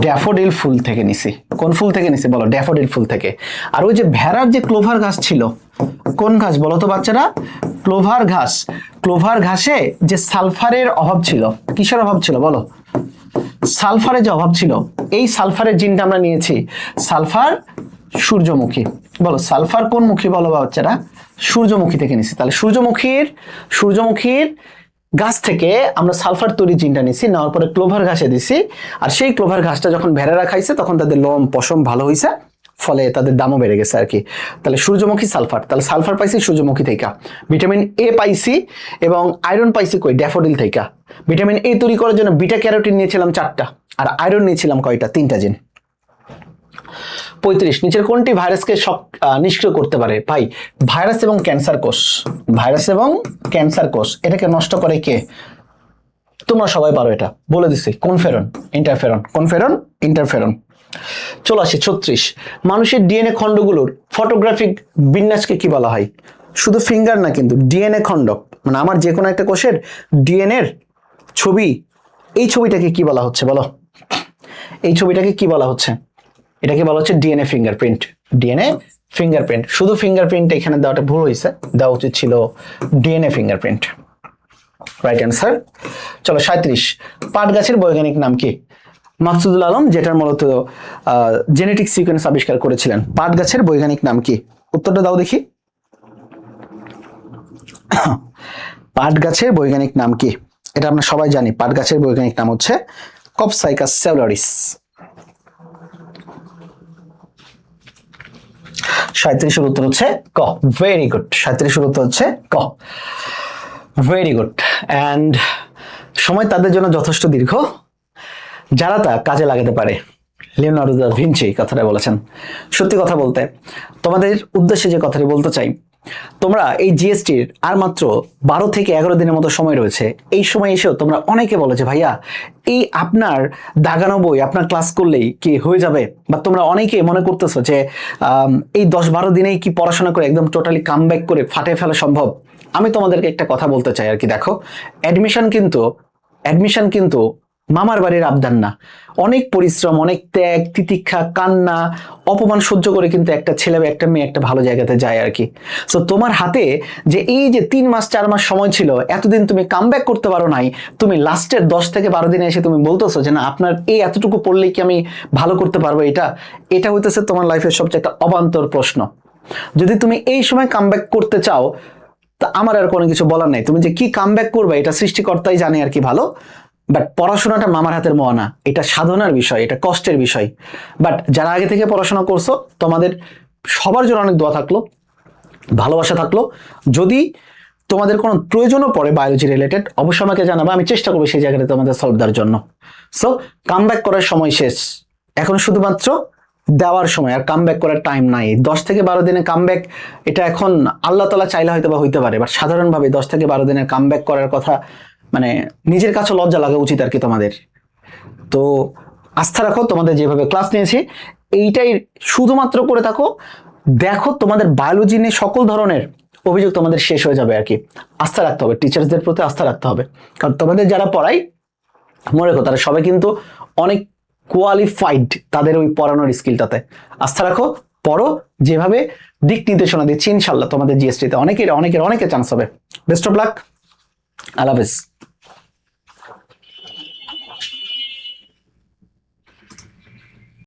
Daffodil ফুল থেকে নিছি। কোন ফুল থেকে নিছি বলো? ড্যাফোডিল ফুল থেকে। আর ওই যে ভেড়ার যে ক্লোভার ঘাস ছিল, কোন ঘাস বলো তো বাচ্চারা? ক্লোভার ঘাস। ক্লোভার ঘাসে যে সালফারের অভাব ছিল, কিসের অভাব ছিল বলো? সালফারের যে অভাব ছিল, এই সালফারের জিনটা আমরা নিয়েছি। সালফার সূর্যমুখী। বলো, সালফার কোন মুখী বলো বাচ্চারা? সূর্যমুখী থেকে নিছি। তাহলে সূর্যমুখীর গাছ থেকে আমরা সালফার তৈরি জিনটা নিছি, নেওয়ার পরে ক্লোভার ঘাসে দিছি। আর সেই ক্লোভার ঘাসটা যখন ভেড়ারা খাইছে, তখন তাদের লোম পশম ভালো হয়েছে, ফলে তাদের দামও বেড়ে গেছে আর কি। তাহলে সূর্যমুখী সালফার, তাহলে সালফার পাইছি সূর্যমুখী থেকে। ভিটামিন এ পাইছি এবং আয়রন পাইছি কই? ড্যাফোডিল থেকে। ভিটামিন এ তৈরি করার জন্য বিটা ক্যারোটিন নিয়েছিলাম 4টা, আর আয়রন নিয়েছিলাম কয়টা? 3টা জিন। 35, নিচের কোনটি ভাইরাসকে নিষ্ক্রিয় করতে পারে? ভাই, ভাইরাস এবং ক্যান্সার কোষ। ভাইরাস এবং ক্যান্সার কোষ এটাকে নষ্ট করে কে? তোমরা সবাই পারো, এটা বলে দিছি, কোনফেরন, ইন্টারফেরন। কোনফেরন, ইন্টারফেরন। চলে আসি 36, মানুষের ডিএনএ খণ্ডগুলোর ফটোগ্রাফিক বিন্যাসকে কি বলা হয়? শুধু ফিঙ্গার না কিন্তু, ডিএনএ খণ্ড, মানে আমার যে কোনো একটা কোষের ডিএনএর ছবি, এই ছবিটাকে কি বলা হচ্ছে বলো? এই ছবিটাকে কি বলা হচ্ছে? এটাকে বলা হচ্ছে ডিএনএ ফিঙ্গারপ্রিন্ট। DNA fingerprint. শুধু ফিঙ্গারপ্রিন্ট এখানে দেওয়াটা ভুল হয়েছে, দেওয়া উচিত ছিল ডিএনএ ফিঙ্গারপ্রিন্ট। Right answer. চলো 37, পাট গাছের বৈজ্ঞানিক নাম কি? মাকসুদুল আলম, যেটার মূলত জেনেটিক সিকোয়েন্স আবিষ্কার করেছিলেন। পাট গাছের বৈজ্ঞানিক নাম কি? উত্তরটা দাও দেখি। পাট গাছের বৈজ্ঞানিক নাম কি? এটা আমরা সবাই জানি, পাট গাছের বৈজ্ঞানিক নাম হচ্ছে কপসাইকাস সেলুলারিস। 37 এর উত্তর হচ্ছে ক। Very good. 37 এর উত্তর হচ্ছে ক। Very good. অ্যান্ড সময় তাদের জন্য যথেষ্ট দীর্ঘ যারা তা কাজে লাগাতে পারে। লিওনার্দো দা ভিঞ্চি কথাটা বলেছেন। সত্যি কথা বলতে, তোমাদের উদ্দেশ্যে যে কথাটি বলতে চাই, তোমরা এই জিএসটির আর মাত্র 12 থেকে 11 দিনের মতো সময় রয়েছে। এই সময় এসেও তোমরা অনেকে বলো যে ভাইয়া, এই আপনার দাগানো বই আপনার ক্লাস করলেই কি হয়ে যাবে? বা তোমরা অনেকে মনে করতেছো যে এই 10-12 দিনেই কি পড়াশোনা করে একদম টোটালি কামব্যাক করে ফাটে ফেলা সম্ভব? আমি তোমাদেরকে একটা কথা বলতে চাই আর কি। দেখো, অ্যাডমিশন কিন্তু মামার বাড়ির আবদার না। অনেক পরিশ্রম, অনেক ত্যাগ, তিতিক্ষা, কান্না, অপমান সহ্য করে কিন্তু একটা ছেলে বা একটা মেয়ে একটা ভালো জায়গাতে যায় আর কি। সো তোমার হাতে যে এই যে 3 মাস 4 মাস সময় ছিল, এতদিন তুমি কামব্যাক করতে পারো নাই, তুমি লাস্টের 10 থেকে 12 দিনে এসে তুমি বলতেছো যে না, আপনার এই এতটুকু পড়লেই কি আমি ভালো করতে পারবো? এটা হইতেছে তোমার লাইফের সবচেয়ে একটা অবান্তর প্রশ্ন। যদি তুমি এই সময় কামব্যাক করতে চাও, তা আমার আর কোনো কিছু বলার নাই। তুমি যে কি কামব্যাক করবে এটা সৃষ্টিকর্তাই জানে আর কি ভালো। বাট পড়াশোনাটা মামার হাতের মোয়া না, এটা সাধনার বিষয়, এটা কষ্টের বিষয়। বাট যারা আগে থেকে পড়াশোনা করছো তোমাদের সবার জন্য অনেক দোয়া থাকলো, ভালোবাসা থাকলো। যদি তোমাদের কোনো প্রয়োজনও পড়ে বায়োলজি রিলেটেড অবশ্যই আমাকে জানাবে, আমি চেষ্টা করবো সেই জায়গাটা তোমাদের সলভ দেওয়ার জন্য। সো কামব্যাক করার সময় শেষ, এখন শুধুমাত্র দেওয়ার সময়, আর কামব্যাক করার টাইম নাই। 10 থেকে 12 দিনে কামব্যাক, এটা এখন আল্লাহ তাআলা চাইলে হয়তো বা হইতে পারে, বাট সাধারণভাবে 10 থেকে 12 দিনের কামব্যাক করার কথা মানে নিজের কাছে লজ্জা লাগা উচিত আর কি তোমাদের। তো আস্থা রাখো, তোমাদের যেভাবে ক্লাস নিয়েছি এইটাই শুধুমাত্র করে থাকো, দেখো তোমাদের বায়োলজি নিয়ে সকল ধরনের অভিযোগ তোমাদের শেষ হয়ে যাবে আর কি। আস্থা রাখতে হবে, টিচার্সদের প্রতি আস্থা রাখতে হবে, কারণ তোমাদের যারা পড়াই মনে রেখো তারা সবাই কিন্তু অনেক কোয়ালিফাইড তাদের ওই পড়ানোর স্কিলটাতে। আস্থা রাখো, পড়ো, যেভাবে দিক নির্দেশনা দিচ্ছি ইনশাল্লাহ তোমাদের জিএসটিতে অনেকের অনেকের অনেকের চান্স হবে। বেস্ট অফ লাক, আল্লাহ হাফেজ।